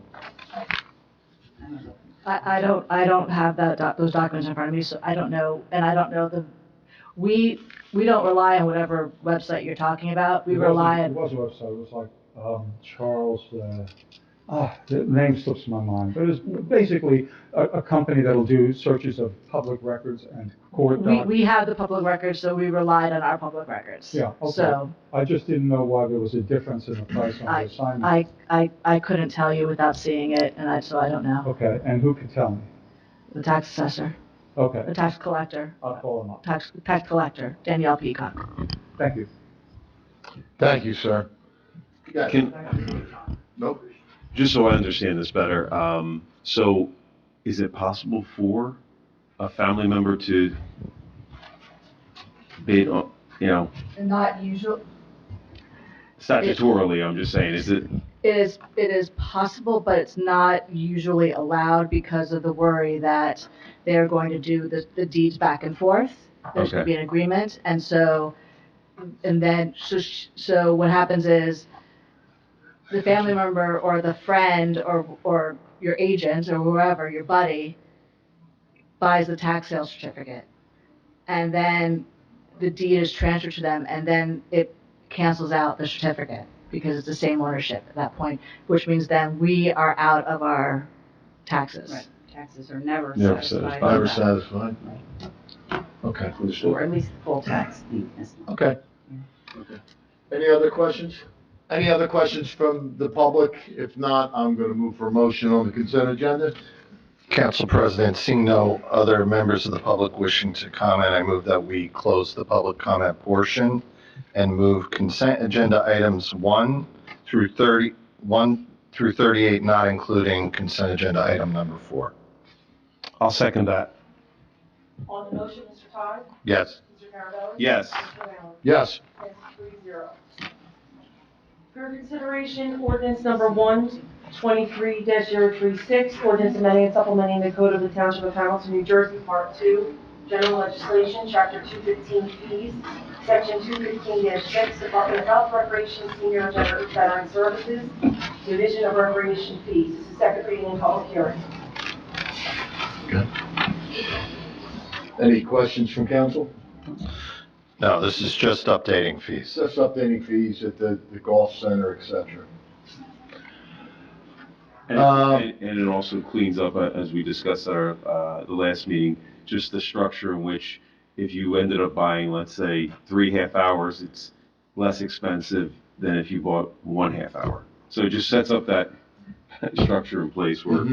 I don't have those documents in front of me, so I don't know, and I don't know we don't rely on whatever website you're talking about. We rely It on, was a website, it was like, Charles, the name slips my mind, but it's basically a company that'll do searches of public records and court documents. we have the public records, so we relied on our public records. Yeah, okay. So, I just didn't know why there was a difference in the price on the assignment. I couldn't tell you without seeing it, and so I don't know. Okay, and who could tell me? The tax assessor, the Okay, tax collector, I'll call him up. tax collector, Danielle Peacock. Thank you. Thank you, sir. Nope. Just so I understand this better, so is it possible for a family member to bid on, Not usual. statutorily, I'm just saying, is it? It is possible, but it's not usually allowed because of the worry that they're going to do the deeds back and forth. There's going to be an agreement, and so what happens is the family member or the friend or your agent or whoever, your buddy, buys the tax sale certificate, and then the deed is transferred to them, and then it cancels out the certificate because it's the same ownership at that point, which means then we are out of our taxes. Right, taxes are never Never satisfied. Never satisfied. Okay, Or at least the full tax deed. okay. Okay. Any other questions? Any other questions from the public? If not, I'm gonna move for a motion on the consent agenda. Council President, seeing no other members of the public wishing to comment, I move that we close the public comment portion and move consent agenda items 1 through 38, not including consent agenda item number 4. I'll second that. On the motion, Mr. Todd? Yes. Mr. Carabelli? Yes. Mr. Allen? Yes. Passes 3-0. For consideration, ordinance number 123-036, ordinance amending and supplementing the code of the Township of Hamilton, New Jersey, Part 2, General Legislation, Chapter 215 Fees, Section 215-6, Department of Health, Recreation, Senior and Veteran Services, Division of Recreation Fees. This is second reading and public hearing. Good. Any questions from council? No, this is just updating fees. Just updating fees at the golf center, et cetera. And it also cleans up, as we discussed at the last meeting, just the structure in which if you ended up buying, let's say, 3 half hours, it's less expensive than if you bought 1 half hour. So it just sets up that structure in place where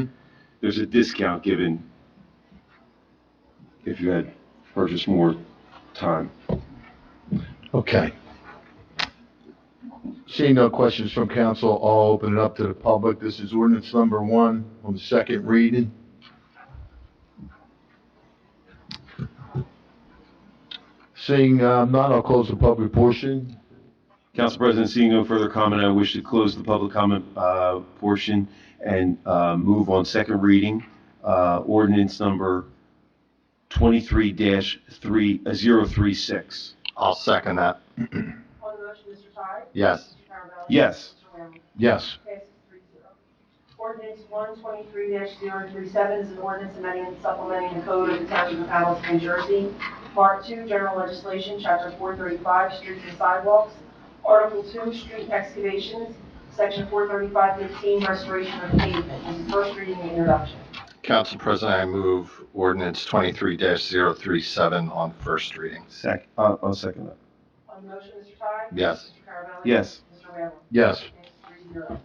there's a discount given if you had purchased more time. Okay. Seeing no questions from council, I'll open it up to the public. This is ordinance number 1 on the second reading. Seeing none, I'll close the public portion. Council President, seeing no further comment, I wish to close the public comment portion and move on second reading. Ordinance number 23-036. I'll second that. On the motion, Mr. Todd? Yes. Mr. Carabelli? Yes. Mr. Allen? Yes. Passes 3-0. Ordinance 123-037 is an ordinance amending and supplementing the code of the Township of Hamilton, New Jersey, Part 2, General Legislation, Chapter 435, Streets and Sidewalks, Article 2, Street Excavations, Section 435-15, Restoration of Pavement. This is first reading and introduction. Council President, I move ordinance 23-037 on first reading. I'll second that. On the motion, Mr. Todd? Yes. Mr. Carabelli? Yes. Mr. Allen? Yes. Passes 3-0.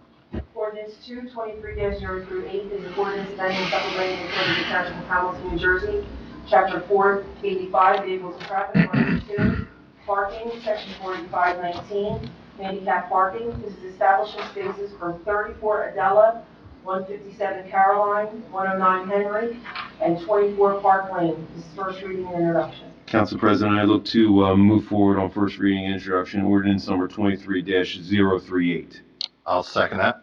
Ordinance 223-038 is an ordinance amending supplementing the code of the Township of Hamilton, New Jersey, Chapter 485, Vehicles and Traffic, Article 2, Parking, Section 48519, handicap parking. This is establishing spaces for 34 Adela, 157 Caroline, 109 Henry, and 24 Park Lane. This is first reading and introduction. Council President, I look to move forward on first reading and introduction, ordinance number 23-038. I'll second that.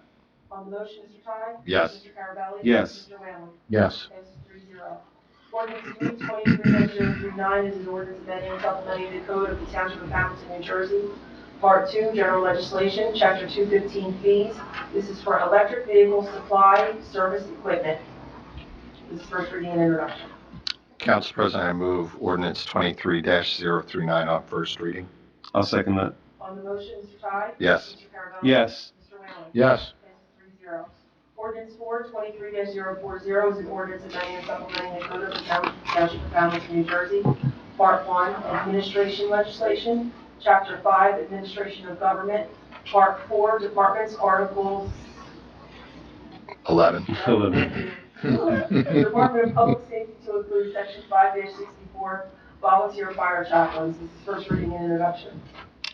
On the motion, Mr. Ty? Yes. Mr. Carabelli? Yes. Mr. Whalen? Yes. Passes 3-0. Ordinance 223-039 is an ordinance amending and supplementing the code of the Township of Hamilton, New Jersey, Part 2, General Legislation, Chapter 215, Fees. This is for electric vehicle supply service equipment. This is first reading and introduction. Council President, I move ordinance 23-039 on first reading. I'll second that. On the motion, Mr. Ty? Yes. Mr. Carabelli? Yes. Mr. Whalen? Yes. Passes 3-0. Ordinance 423-040 is an ordinance amending and supplementing the code of the Township of Hamilton, New Jersey, Part 1, Administration Legislation, Chapter 5, Administration of Government, Part 4, Departments, Articles 11. Department of Public Safety to include Section 5-64, Volunteer Fire Chaplains. This is first reading and introduction.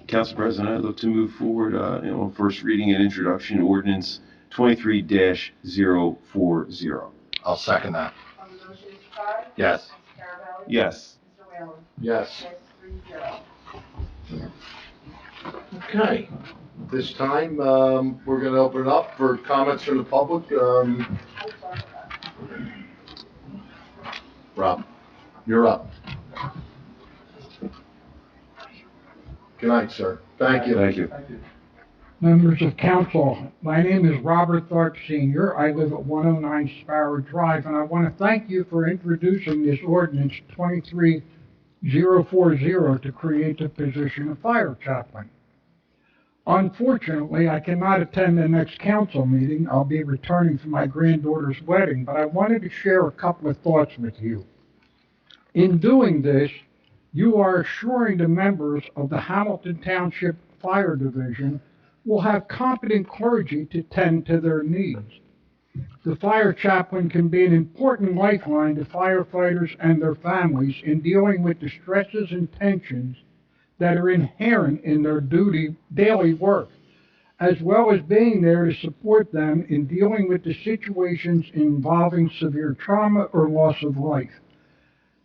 Council President, I look to move forward on first reading and introduction, ordinance 23-040. I'll second that. On the motion, Mr. Ty? Yes. Mr. Carabelli? Yes. Mr. Whalen? Yes. Passes 3-0. Okay. This time, we're going to open it up for comments from the public. Rob, you're up. Good night, sir. Thank you. Thank you. Members of council, my name is Robert Tharp Sr. I live at 109 Sparrow Drive, and I want to thank you for introducing this ordinance 23040 to create the position of fire chaplain. Unfortunately, I cannot attend the next council meeting. I'll be returning from my granddaughter's wedding, but I wanted to share a couple of thoughts with you. In doing this, you are assuring the members of the Hamilton Township Fire Division will have competent clergy to tend to their needs. The fire chaplain can be an important lifeline to firefighters and their families in dealing with the stresses and tensions that are inherent in their daily work, as well as being there to support them in dealing with the situations involving severe trauma or loss of life.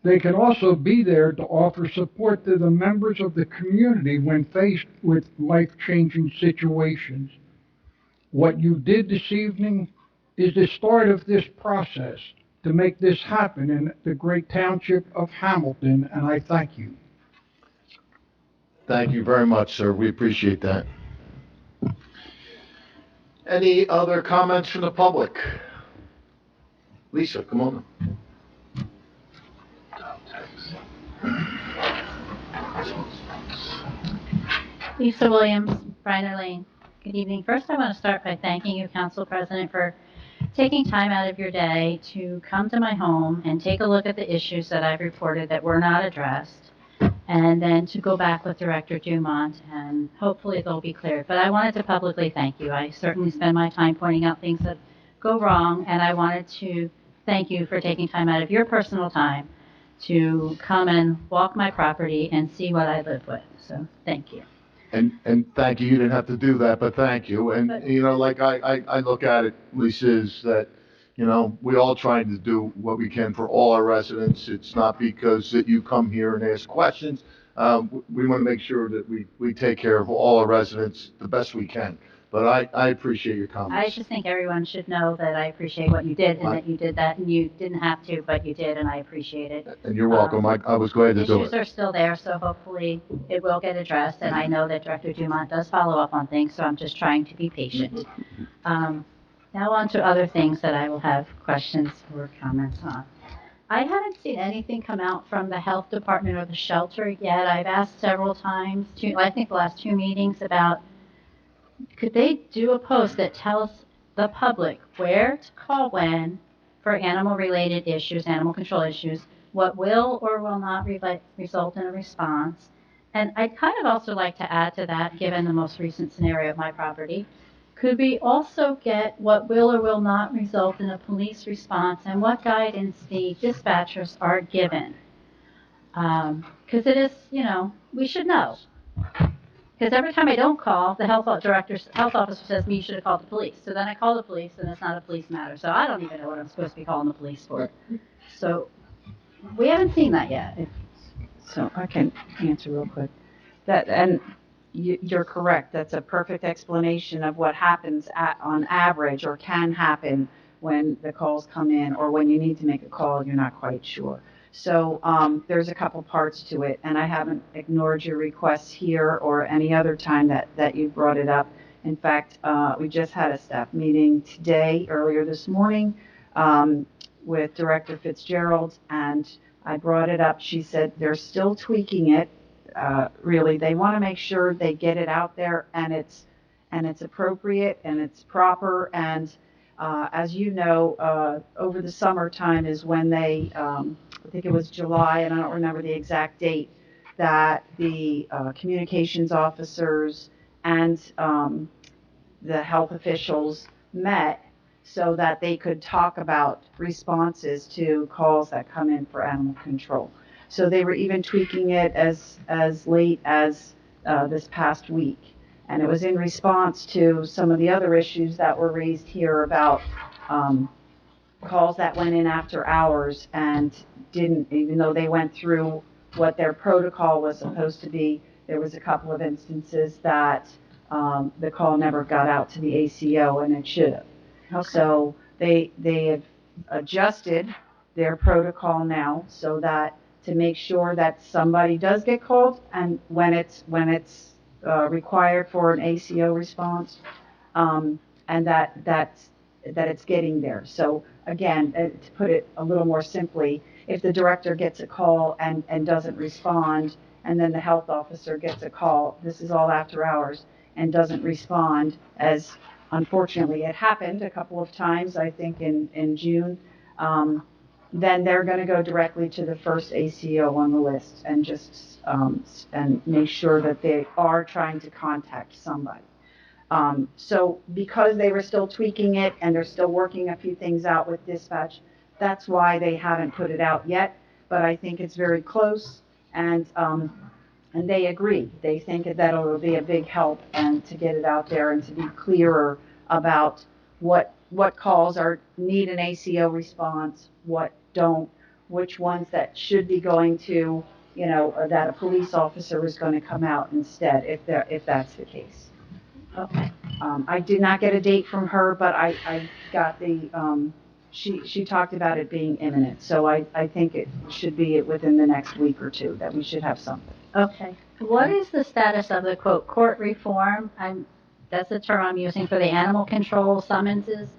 They can also be there to offer support to the members of the community when faced with life-changing situations. What you did this evening is the start of this process to make this happen in the great township of Hamilton, and I thank you. Thank you very much, sir. We appreciate that. Any other comments from the public? Lisa, come on. Lisa Williams, Briner Lane. Good evening. First, I want to start by thanking you, Council President, for taking time out of your day to come to my home and take a look at the issues that I've reported that were not addressed, and then to go back with Director Dumont, and hopefully they'll be cleared. But I wanted to publicly thank you. I certainly spend my time pointing out things that go wrong, and I wanted to thank you for taking time out of your personal time to come and walk my property and see what I live with. So thank you. And thank you. You didn't have to do that, but thank you. And, you know, like I look at it, Lisa, is that, you know, we all trying to do what we can for all our residents. It's not because that you come here and ask questions. We want to make sure that we take care of all our residents the best we can. But I appreciate your I comments. just think everyone should know that I appreciate what you did and that you did that, and you didn't have to, but you did, and I appreciate it. And you're welcome. I was glad to do Issues it. are still there, so hopefully it will get addressed, and I know that Director Dumont does follow up on things, so I'm just trying to be patient. Now on to other things that I will have questions or comments on. I haven't seen anything come out from the health department or the shelter yet. I've asked several times, I think the last 2 meetings, about could they do a post that tells the public where to call when for animal-related issues, animal control issues, what will or will not result in a response. And I'd kind of also like to add to that, given the most recent scenario of my property, could we also get what will or will not result in a police response and what guidance the dispatchers are given? Because it is, we should know. Because every time I don't call, the health officer says to me, you should have called the police. So then I call the police and it's not a police matter. So I don't even know what I'm supposed to be calling the police for. So we haven't seen that yet. So I can answer real quick. You're correct. That's a perfect explanation of what happens on average or can happen when the calls come in or when you need to make a call and you're not quite sure. So there's a couple parts to it, and I haven't ignored your requests here or any other time that you brought it up. In fact, we just had a staff meeting today, earlier this morning, with Director Fitzgerald, and I brought it up. She said they're still tweaking it. Really, they want to make sure they get it out there and it's appropriate and it's proper. And as you know, over the summertime is when they, I think it was July, and I don't remember the exact date, that the communications officers and the health officials met so that they could talk about responses to calls that come in for animal control. So they were even tweaking it as late as this past week. And it was in response to some of the other issues that were raised here about calls that went in after hours and didn't, even though they went through what their protocol was supposed to be, there was a couple of instances that the call never got out to the ACO and it should have. Okay. So they have adjusted their protocol now so that to make sure that somebody does get called and when it's required for an ACO response, and that it's getting there. So again, to put it a little more simply, if the director gets a call and doesn't respond, and then the health officer gets a call, this is all after hours, and doesn't respond, as unfortunately it happened a couple of times, I think in June, then they're going to go directly to the first ACO on the list and just and make sure that they are trying to contact somebody. So because they were still tweaking it and they're still working a few things out with dispatch, that's why they haven't put it out yet. But I think it's very close, and they agree. They think that it'll be a big help and to get it out there and to be clearer about what calls need an ACO response, what don't, which ones that should be going to, that a police officer is going to come out instead, if that's the case. Okay. I did not get a date from her, but I got she talked about it being imminent, so I think it should be within the next week or two that we should have something. Okay. What is the status of the quote court reform? That's the term I'm using for the animal control summonses.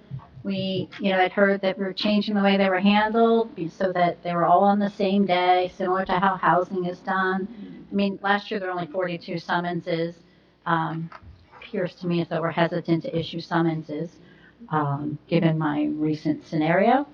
We, had heard that we were changing the way they were handled so that they were all on the same day, similar to how housing is done. I mean, last year there were only 42 summonses. Appears to me as though we're hesitant to issue summonses, given my recent scenario.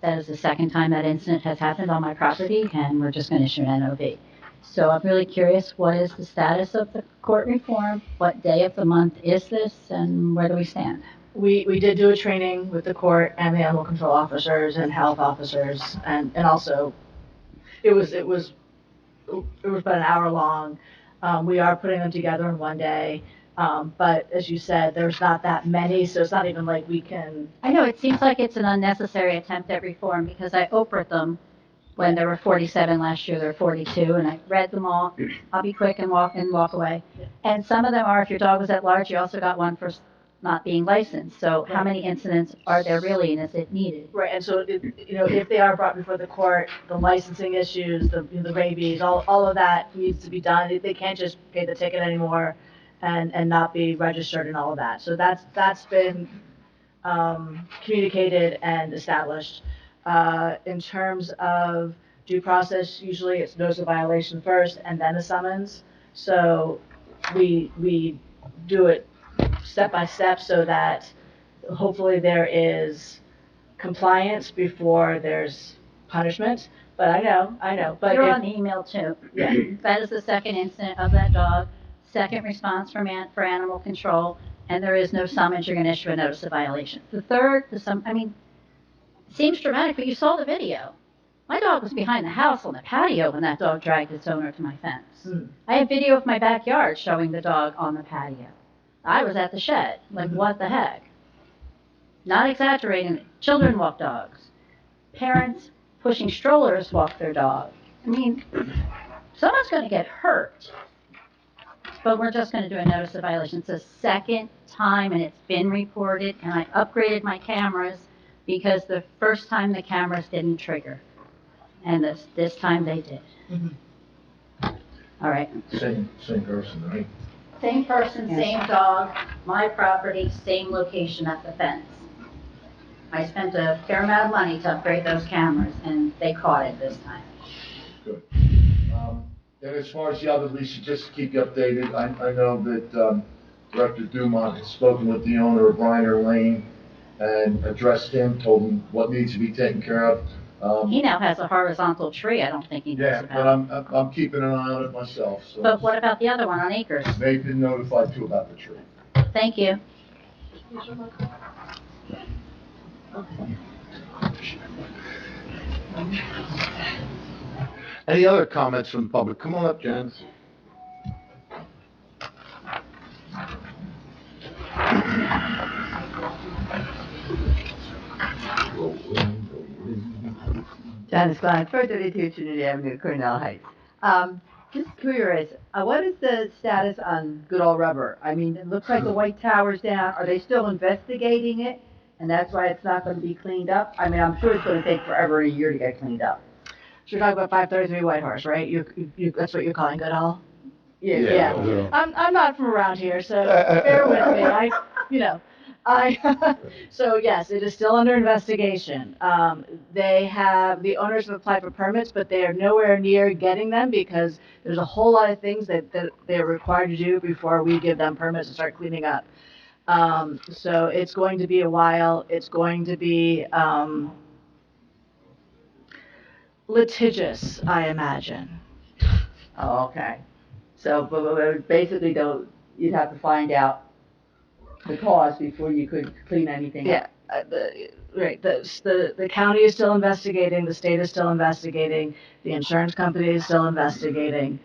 That is the second time that incident has happened on my property, and we're just going to issue an NOV. So I'm really curious, what is the status of the court reform? What day of the month is this, and where do we stand? We did do a training with the court and the animal control officers and health officers, and also it was about an hour long. We are putting them together in one day, but as you said, there's not that many, so it's not even like we can. I know it seems like it's an unnecessary attempt at reform because I Oprah'd them when there were 47 last year, there were 42, and I read them all. I'll be quick and walk away. And some of them are, if your dog was at large, you also got one for not being licensed. So how many incidents are there really, and is it needed? Right, and so, if they are brought before the court, the licensing issues, the rabies, all of that needs to be done. They can't just pay the ticket anymore and not be registered and all of that. So that's been communicated and established. In terms of due process, usually it's notice of violation first and then a summons. So we do it step by step so that hopefully there is compliance before there's punishment. But I know. But You're on the email too. Yeah. That is the second incident of that dog, second response for animal control. and there is no summons, you're going to issue a notice of violation. The third, seems dramatic, but you saw the video. My dog was behind the house on the patio when that dog dragged its owner to my fence. I have video of my backyard showing the dog on the patio. I was at the shed, like what the heck? Not exaggerating, children walk dogs. Parents pushing strollers walk their dog. I mean, someone's going to get hurt. But we're just going to do a notice of violation. It's the second time, and it's been reported, and I upgraded my cameras because the first time the cameras didn't trigger. And this time they did. All right. Same person, right? Same person, same dog, my property, same location at the fence. I spent a fair amount of money to upgrade those cameras, and they caught it this time. Good. And as far as the other leases, just to keep you updated, I know that Director Dumont has spoken with the owner of Reiner Lane and addressed him, told him what needs to be taken care of. He now has a horizontal tree I don't think he knows Yeah, about. but I'm keeping an eye on it myself, so. But what about the other one on Acres? They've been notified too about the tree. Thank you. Any other comments from the public? Come on up, Janice. Janice Klein, 432 Trinity Avenue, Cornell Heights. Just curious, what is the status on Good Old Rubber? I mean, it looks like the White Tower's down. Are they still investigating it? And that's why it's not going to be cleaned up? I mean, I'm sure it's going to take forever, a year to get cleaned up. So you're talking about 533 Whitehorse, right? That's what you're calling Goodall? Yeah. I'm not from around here, so bear with me. So yes, it is still under investigation. The owners have applied for permits, but they are nowhere near getting them because there's a whole lot of things that they're required to do before we give them permits to start cleaning up. So it's going to be a while. It's going to be, litigious, I imagine. Oh, okay. So, but basically, though, you'd have to find out the cause before you could clean anything up. Yeah, the county is still investigating, the state is still investigating, the insurance company is still investigating.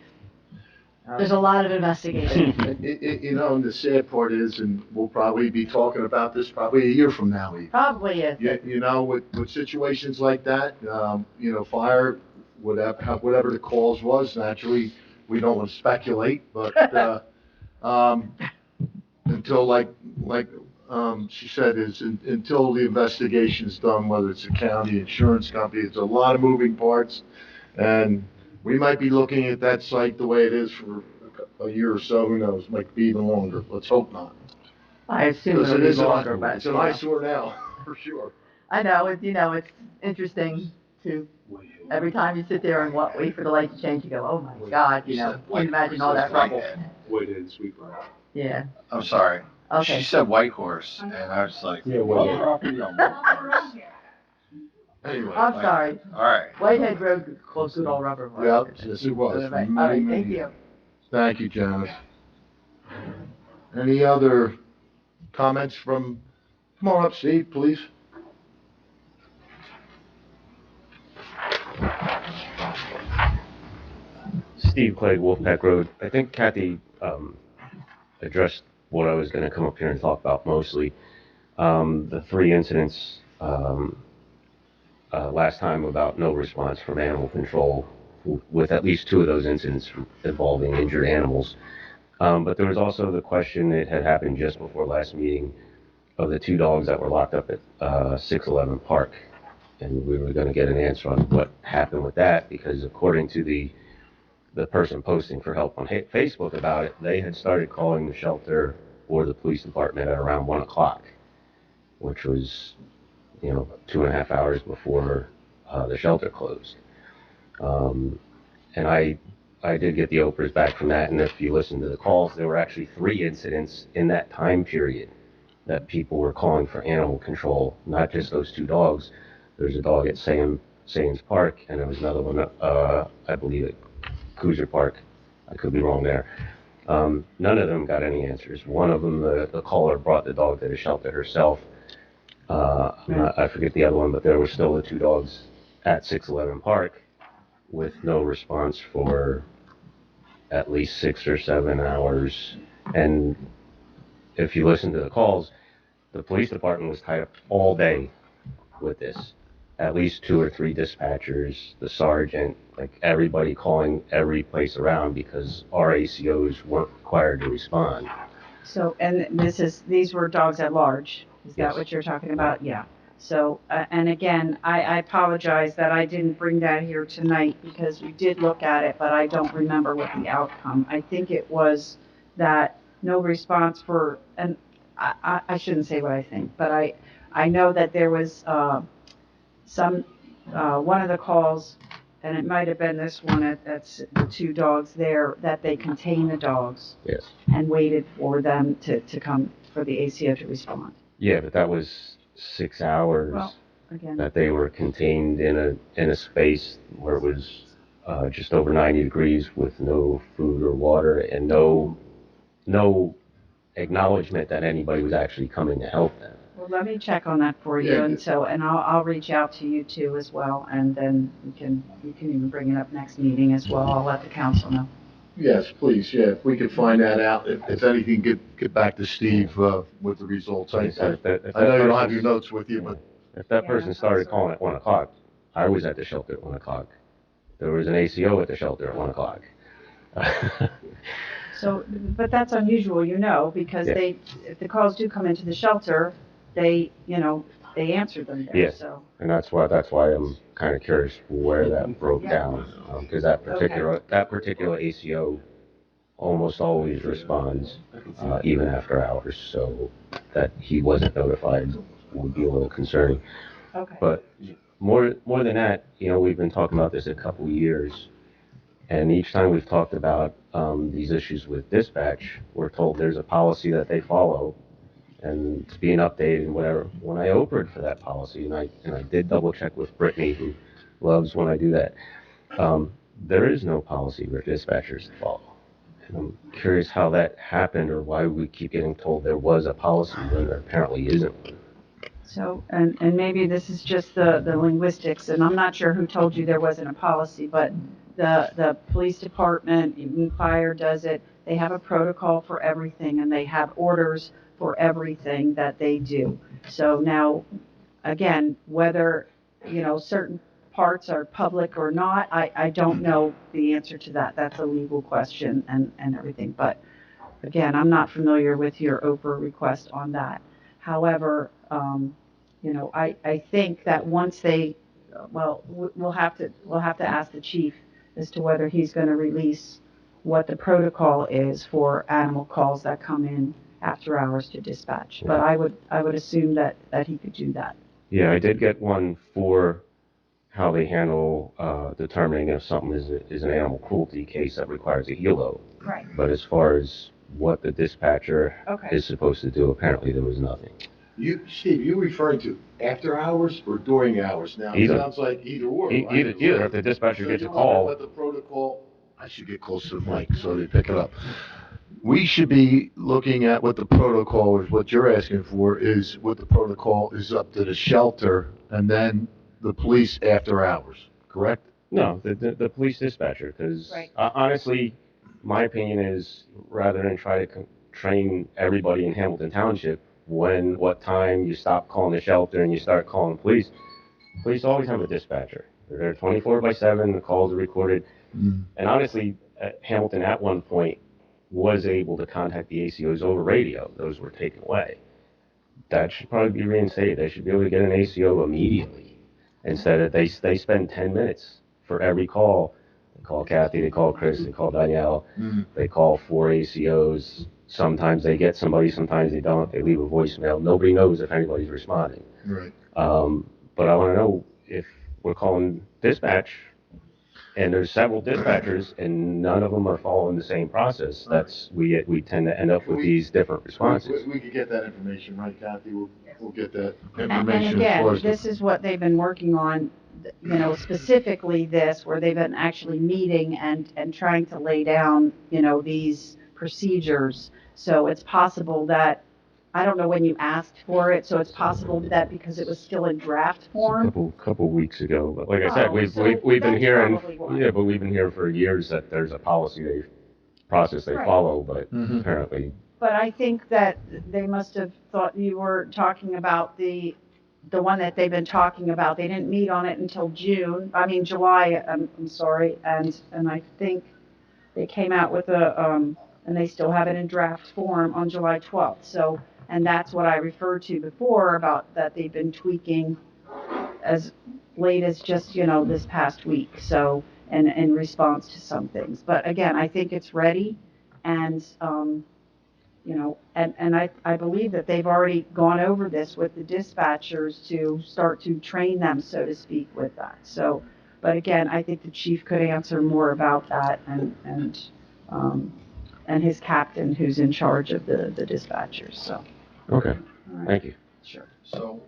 There's a lot of investigation. You know, and the sad part is, and we'll probably be talking about this probably a year from now even. Probably is. You know, with situations like that, you know, fire, whatever the cause was, naturally, we don't want to speculate, but, until like she said, until the investigation's done, whether it's a county insurance company, it's a lot of moving parts. And we might be looking at that site the way it is for a year or so, who knows, might be even longer, let's hope not. I assume Because it'll it be is longer, but. it's an eyesore now, for sure. I know, it's interesting to, every time you sit there and wait for the light to change, you go, oh my God, you know, can't imagine all that rubble. Whitehead sweeper. Yeah, I'm sorry. okay. She said Whitehorse, and I was like, Yeah, what Whitehead. property on Whitehorse? Anyway. I'm sorry, All right. Whitehead Road close to All Rubber. Yeah, yes, it was. All right, Many, thank many- you. Thank you, Janice. Any other comments from, come on up, Steve, please. Steve Clegg, Wolfpack Road. I think Kathy addressed what I was going to come up here and talk about mostly. The three incidents last time about no response from animal control, with at least two of those incidents involving injured animals. But there was also the question that had happened just before last meeting of the two dogs that were locked up at 611 Park. And we were going to get an answer on what happened with that, because according to the person posting for help on Facebook about it, they had started calling the shelter or the police department at around 1 o'clock, which was, 2.5 hours before the shelter closed. And I did get the Oprahs back from that, and if you listen to the calls, there were actually 3 incidents in that time period that people were calling for animal control, not just those 2 dogs. There's a dog at Sains Park, and there was another one, I believe, at Cougar Park. I could be wrong there. None of them got any answers. One of them, the caller brought the dog to the shelter herself. I forget the other one, but there were still the two dogs at 611 Park with no response for at least 6 or 7 hours. And if you listen to the calls, the police department was tied up all day with this. At least 2 or 3 dispatchers, the sergeant, like everybody calling every place around because our ACOs weren't required to respond. So, and these were dogs at large, is that Yes. what you're talking about? Yeah. So, and again, I apologize that I didn't bring that here tonight because we did look at it, but I don't remember what the outcome. I think it was that no response for, and I shouldn't say what I think, but I know that there was, one of the calls, and it might have been this one that's the two dogs there, that they contained the dogs Yes. and waited for them to come, for the ACO to respond. Yeah, but that was 6 hours Well, again, that they were contained in a space where it was just over 90 degrees with no food or water and no acknowledgement that anybody was actually coming to help them. well, let me check on that for you, Yeah. and I'll reach out to you too as well, and then you can even bring it up next meeting as well. I'll let the council know. Yes, please, yeah, if we could find that out, if anything, get back to Steve, with the results. I know you don't have your notes with you, but. If that Yeah, person I'm started sorry. calling at 1 o'clock, I was at the shelter at 1 o'clock. There was an ACO at the shelter at 1 o'clock. So, but that's unusual, because Yeah. if the calls do come into the shelter, they answer them there, Yeah. so. And that's why I'm kind of curious where that broke down, because that particular ACO almost always responds, even after hours, so that he wasn't notified would be a little concerning. Okay. But more than that, we've been talking about this a couple of years, and each time we've talked about these issues with dispatch, we're told there's a policy that they follow, and it's being updated and whatever. When I opened for that policy, and I did double check with Brittany, who loves when I do that, there is no policy for dispatchers to follow. And I'm curious how that happened, or why we keep getting told there was a policy when there apparently isn't one. So, and maybe this is just the linguistics, and I'm not sure who told you there wasn't a policy, but the police department, even fire does it. They have a protocol for everything, and they have orders for everything that they do. So now, again, whether, certain parts are public or not, I don't know the answer to that. That's a legal question and everything. But again, I'm not familiar with your Oprah request on that. However, I think that once we'll have to ask the chief as to whether he's going to release what the protocol is for animal calls that come in after hours to dispatch. But I would assume that he could do that. Yeah, I did get one for how they handle determining if something is an animal cruelty case that requires a helo. Right. But as far as what the dispatcher Okay. is supposed to do, apparently there was nothing. Steve, you referring to after hours or during hours? Now, it Either. sounds like either or, right? Either. If the dispatcher So gets a you're wondering call, what the protocol, I should get close to the mic so they pick it up. We should be looking at what the protocol is, what you're asking for is what the protocol is up to the shelter and then the police after hours, correct? no, the police dispatcher, because Right. honestly, my opinion is rather than try to train everybody in Hamilton Township, what time you stop calling the shelter and you start calling police always have a dispatcher. They're there 24/7, the calls are recorded. And honestly, Hamilton at one point was able to contact the ACOs over radio. Those were taken away. That should probably be reinstated. They should be able to get an ACO immediately instead of they spend 10 minutes for every call. They call Kathy, they call Chris, they call Danielle, they call 4 ACOs. Sometimes they get somebody, sometimes they don't. They leave a voicemail. Nobody knows if anybody's responding. Right. But I want to know if we're calling dispatch and there's several dispatchers and none of them are following the same process. We tend to end up with these different responses. We could get that information, right, Kathy? We'll get that And information as far again, as. this is what they've been working on, specifically this, where they've been actually meeting and trying to lay down, these procedures. So it's possible that, I don't know when you asked for it, so it's possible that because it was still in draft form. Couple weeks ago, but like I said, Oh, we've so been that's hearing, probably why. yeah, but we've been hearing for years that there's a process they Right. follow, but Mhm. apparently, But I think that they must have thought you were talking about the one that they've been talking about. They didn't meet on it until July, I'm sorry, and I think they came out with and they still have it in draft form on July 12th. So, and that's what I referred to before about that they've been tweaking as late as just, this past week. So, and in response to some things. But again, I think it's ready and, and I believe that they've already gone over this with the dispatchers to start to train them, so to speak, with that. So, but again, I think the chief could answer more about that and his captain who's in charge of the dispatchers, so. okay, All right. thank you. Sure. So,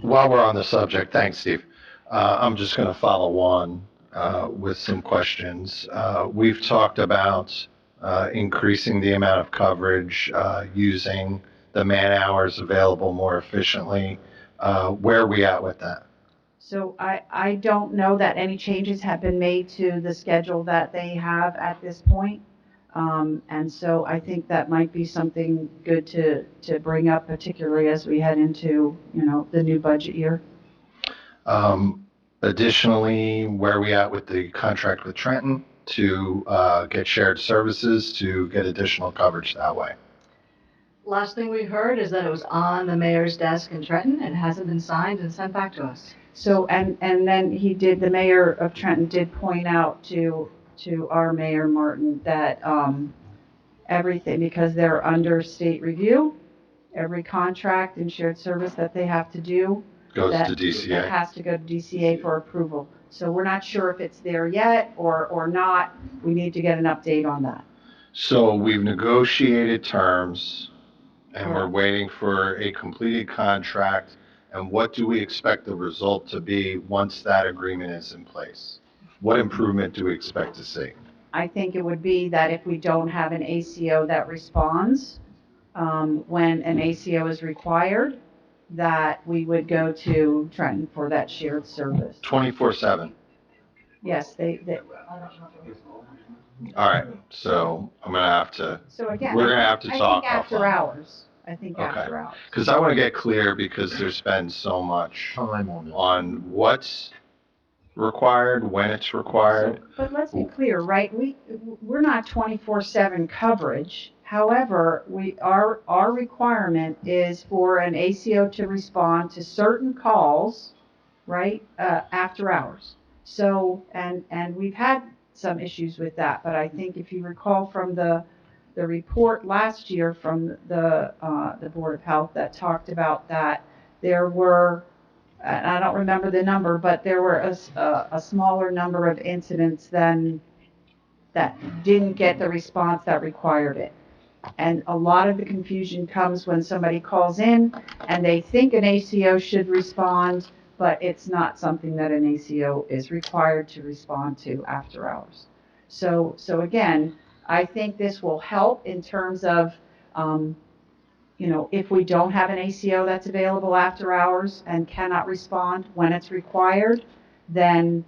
while we're on the subject, thanks, Steve. I'm just going to follow on with some questions. We've talked about increasing the amount of coverage, using the man-hours available more efficiently. Where are we at with that? So I don't know that any changes have been made to the schedule that they have at this point. And so I think that might be something good to bring up, particularly as we head into, the new budget year. Additionally, where are we at with the contract with Trenton to get shared services to get additional coverage that way? Last thing we heard is that it was on the mayor's desk in Trenton and hasn't been signed and sent back to us. So, and then the mayor of Trenton did point out to our mayor, Martin, that, everything, because they're under state review, every contract and shared service that they have to do. Goes that- to DCA. That has to go to DCA for approval. So we're not sure if it's there yet or not. We need to get an update on that. So we've negotiated terms and we're Correct. waiting for a completed contract. And what do we expect the result to be once that agreement is in place? What improvement do we expect to see? I think it would be that if we don't have an ACO that responds, when an ACO is required, that we would go to Trenton for that shared service. 24/7. Yes, All right. So I'm going to have to, so again. we're going to have to talk I think after offline. hours. I think Okay. after hours. Because I want to get clear because there's been so much Time on this. on what's required, when it's required. But let's be clear, right? We're not 24/7 coverage. However, our requirement is for an ACO to respond to certain calls, right, after hours. So, and we've had some issues with that, but I think if you recall from the report last year from the Board of Health that talked about that, there were, and I don't remember the number, but there were a smaller number of incidents than that didn't get the response that required it. And a lot of the confusion comes when somebody calls in and they think an ACO should respond, but it's not something that an ACO is required to respond to after hours. So again, I think this will help in terms of, if we don't have an ACO that's available after hours and cannot respond when it's required, then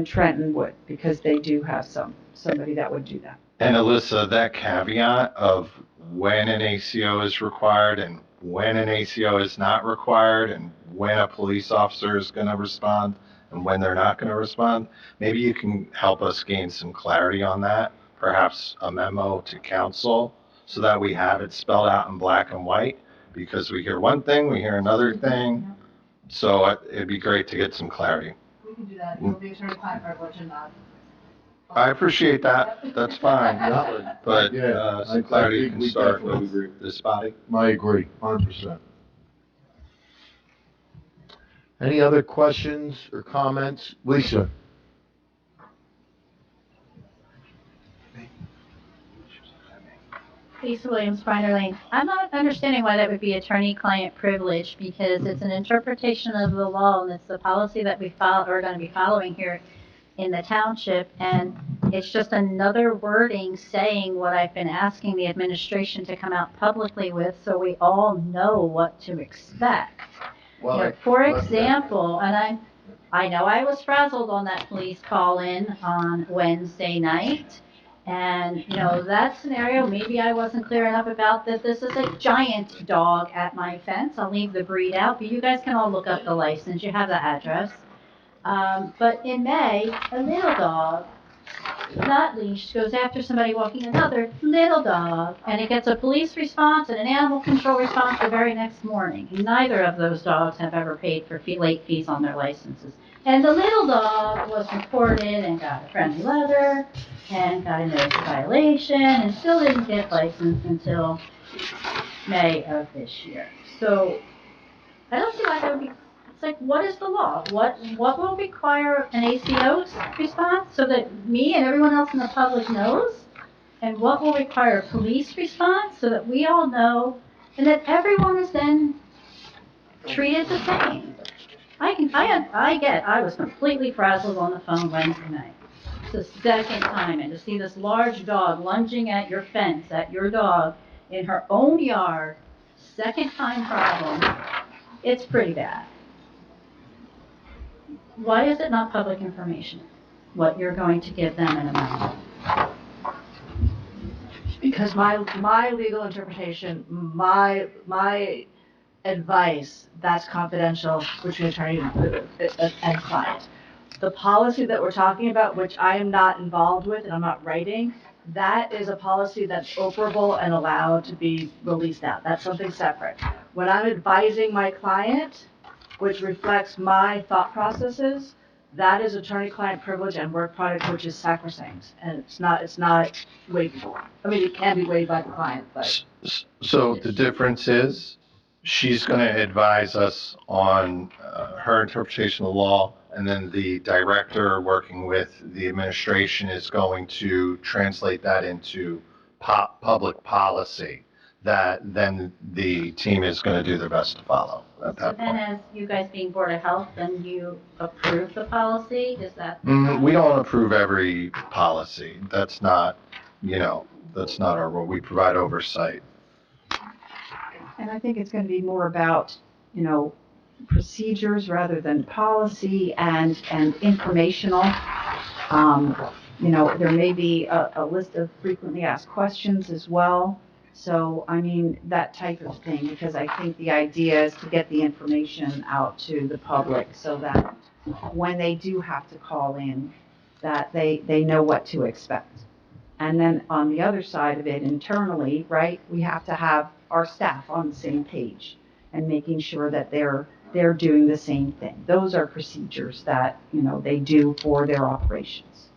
Trenton would, because they do have somebody that would do that. And Alyssa, that caveat of when an ACO is required and when an ACO is not required and when a police officer is going to respond and when they're not going to respond, maybe you can help us gain some clarity on that, perhaps a memo to council so that we have it spelled out in black and white, because we hear one thing, we hear another thing. So it'd be great to get some clarity. We can do that. It'll be attorney-client privilege and not. I appreciate that. That's fine. Yeah. But Yeah, some I clarity think can we start definitely with agree. this body. I agree, 100%. Any other questions or comments? Lisa? Lisa Williams, Binder Lane. I'm not understanding why that would be attorney-client privilege, because it's an interpretation of the law, and it's the policy that we are going to be following here in the township. And It's just another wording saying what I've been asking the administration to come out publicly with, so we all know what to expect. You know, for example, and I know I was frazzled on that police call-in on Wednesday night. And, you know, that scenario, maybe I wasn't clear enough about that this is a giant dog at my fence. I'll leave the breed out, but you guys can all look up the license. You have the address. But in May, a little dog, not leashed, goes after somebody walking another little dog, and it gets a police response and an animal control response the very next morning. Neither of those dogs have ever paid for late fees on their licenses. And the little dog was reported and got a friendly letter and got a notice of violation and still didn't get licensed until May of this year. So I don't see why that would be. It's like, what is the law? What will require an ACO response so that me and everyone else in the public knows? And what will require a police response so that we all know and that everyone is then treated the same? I was completely frazzled on the phone Wednesday night. It's the second time, and to see this large dog lunging at your fence, at your dog, in her own yard, second time problem, it's pretty bad. Why is it not public information, what you're going to give them in a memo? Because my legal interpretation, my advice, that's confidential between attorney and client. The policy that we're talking about, which I am not involved with and I'm not writing, that is a policy that's operable and allowed to be released out. That's something separate. When I'm advising my client, which reflects my thought processes, that is attorney-client privilege and work product, which is sacrosanct, and it's not waivable. I mean, it can be waived by the client, but. So the difference is, she's going to advise us on her interpretation of the law, and then the director working with the administration is going to translate that into public policy that then the team is going to do their best to follow at So that then point. as you guys being Board of Health, then you approve the policy, is that? We don't approve every policy. That's not our role. We provide oversight. And I think it's going to be more about, you know, procedures rather than policy and informational. You know, there may be a list of frequently asked questions as well. So, I mean, that type of thing, because I think the idea is to get the information out to the public so that when they do have to call in, that they know what to expect. And then on the other side of it, internally, right, we have to have our staff on the same page and making sure that they're doing the same thing. Those are procedures that, you know, they do for their operations.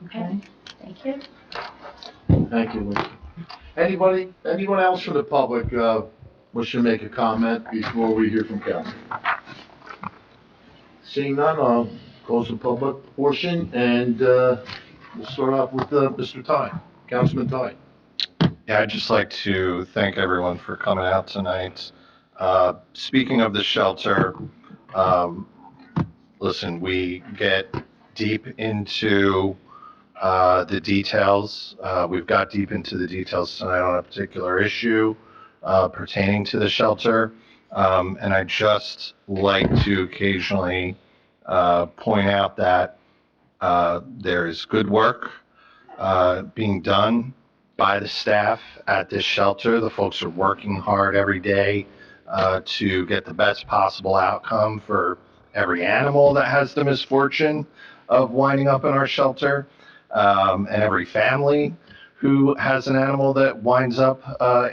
Okay, thank you. Thank you, Lisa. Anyone else from the public wishing to make a comment before we hear from council? Seeing none, I'll close the public portion, and we'll start off with Mr. Ty, Councilman Ty. Yeah, I'd just like to thank everyone for coming out tonight. Speaking of the shelter, listen, we get deep into the details. We've got deep into the details tonight on a particular issue pertaining to the shelter. And I'd just like to occasionally point out that there is good work being done by the staff at this shelter. The folks are working hard every day to get the best possible outcome for every animal that has the misfortune of winding up in our shelter, and every family who has an animal that winds up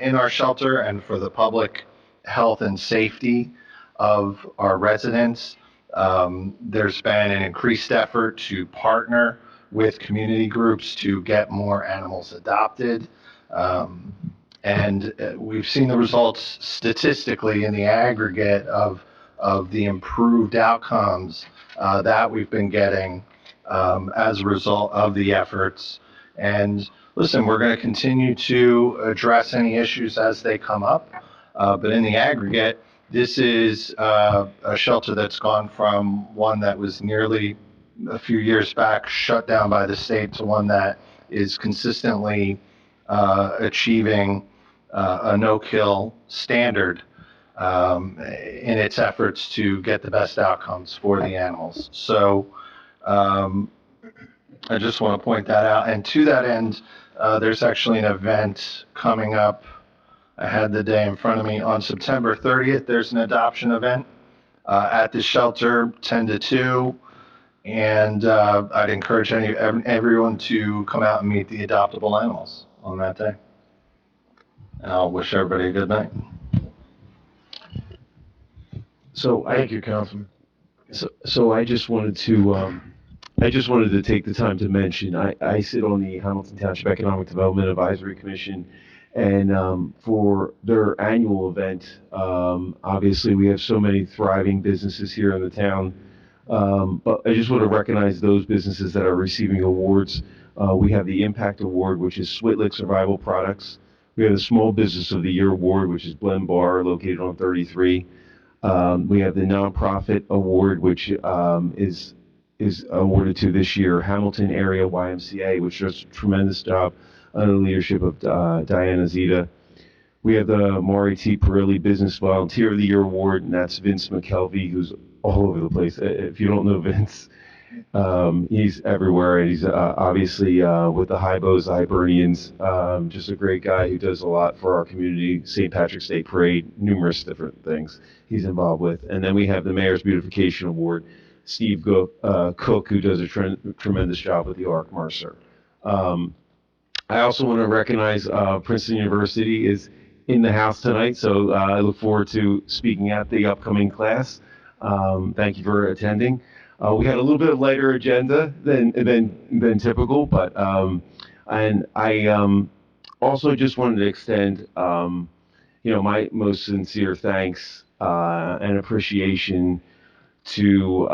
in our shelter, and for the public health and safety of our residents. There's been an increased effort to partner with community groups to get more animals adopted. And we've seen the results statistically in the aggregate of the improved outcomes that we've been getting as a result of the efforts. And listen, we're going to continue to address any issues as they come up. But in the aggregate, this is a shelter that's gone from one that was nearly a few years back shut down by the state to one that is consistently achieving a no-kill standard in its efforts to get the best outcomes for the animals. So I just want to point that out. And to that end, there's actually an event coming up. I had the day in front of me. On September 30th, there's an adoption event at the shelter, 10 to 2. And I'd encourage everyone to come out and meet the adoptable animals on that day. And I'll wish everybody a good night. So Thank you, Councilman. So I just wanted to take the time to mention, I sit on the Hamilton Township Economic Development Advisory Commission, and for their annual event, obviously we have so many thriving businesses here in the town, but I just want to recognize those businesses that are receiving awards. We have the Impact Award, which is Switlick Survival Products. We have the Small Business of the Year Award, which is Blend Bar, located on 33. We have the Nonprofit Award, which is awarded to this year Hamilton Area YMCA, which does a tremendous job under the leadership of Diana Zita. We have the Maury T. Perilli Business Volunteer of the Year Award, and that's Vince McKelvey, who's all over the place. If you don't know Vince, he's everywhere, and he's obviously with the Hibos, the Hibernians, just a great guy who does a lot for our community. St. Patrick's Day Parade, numerous different things he's involved with. And then we have the Mayor's Beautification Award, Steve Cook, who does a tremendous job with the ARC Mercer. I also want to recognize Princeton University is in the house tonight, so I look forward to speaking at the upcoming class. Thank you for attending. We had a little bit of lighter agenda than typical, but and I also just wanted to extend my most sincere thanks and appreciation to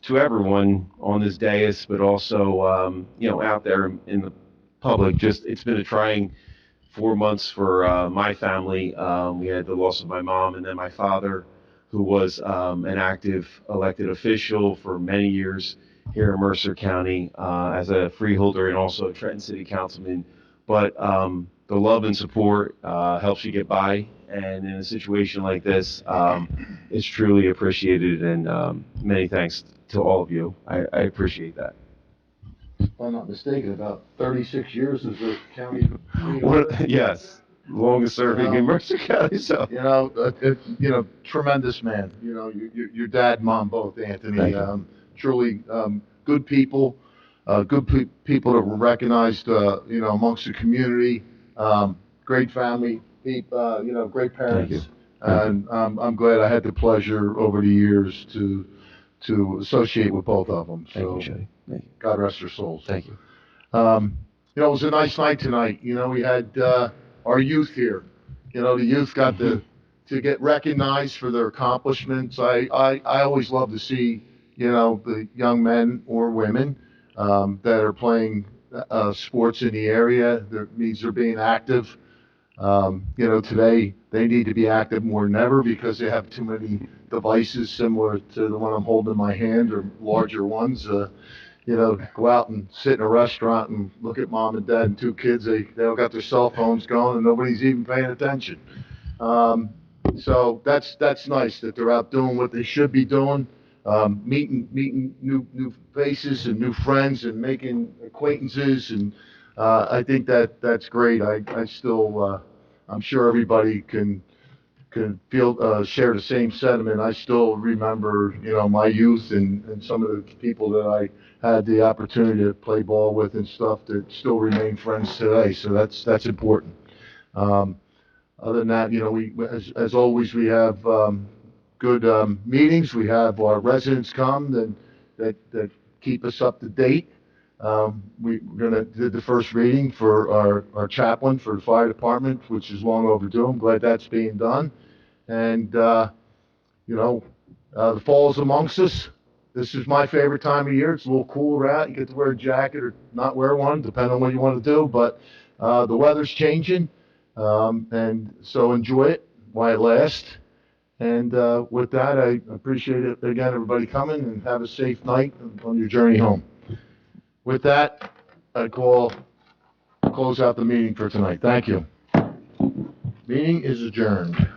everyone on this dais, but also out there in the public. Just it's been a trying 4 months for my family. We had the loss of my mom and then my father, who was an active elected official for many years here in Mercer County as a freeholder and also a Trenton City Councilman. But the love and support helps you get by, and in a situation like this, it's truly appreciated, and many thanks to all of you. I appreciate that. If I'm not mistaken, about 36 years as a county. Yes, longest serving in Mercer County. So Tremendous man. Your dad and mom both, Anthony. Truly good people. People that were recognized, amongst the community. Great family, great parents. And I'm glad I had the pleasure over the years to associate with both of them. So Thank you, Jay. Thank you. God rest their souls. Thank you. It was a nice night tonight. We had our youth here. The youth got to get recognized for their accomplishments. I always love to see, the young men or women that are playing sports in the area. That means they're being active. Today they need to be active more than ever because they have too many devices similar to the one I'm holding in my hand or larger ones. Go out and sit in a restaurant and look at mom and dad and two kids. They all got their cell phones going and nobody's even paying attention. So that's nice that they're out doing what they should be doing, meeting new faces and new friends and making acquaintances. And I think that's great. I still, I'm sure everybody can feel share the same sentiment. I still remember, my youth and some of the people that I had the opportunity to play ball with and stuff that still remain friends today. So that's important. Other than that, we as always we have good meetings. We have our residents come that keep us up to date. We're gonna do the first reading for our chaplain for the fire department, which is long overdue. I'm glad that's being done. And the fall is amongst us. This is my favorite time of year. It's a little cooler out. You get to wear a jacket or not wear one, depending on what you want to do. But the weather's changing, and so enjoy it while it lasts. And with that, I appreciate it again, everybody coming, and have a safe night on your journey home. With that, I close out the meeting for tonight. Thank you. Meeting is adjourned.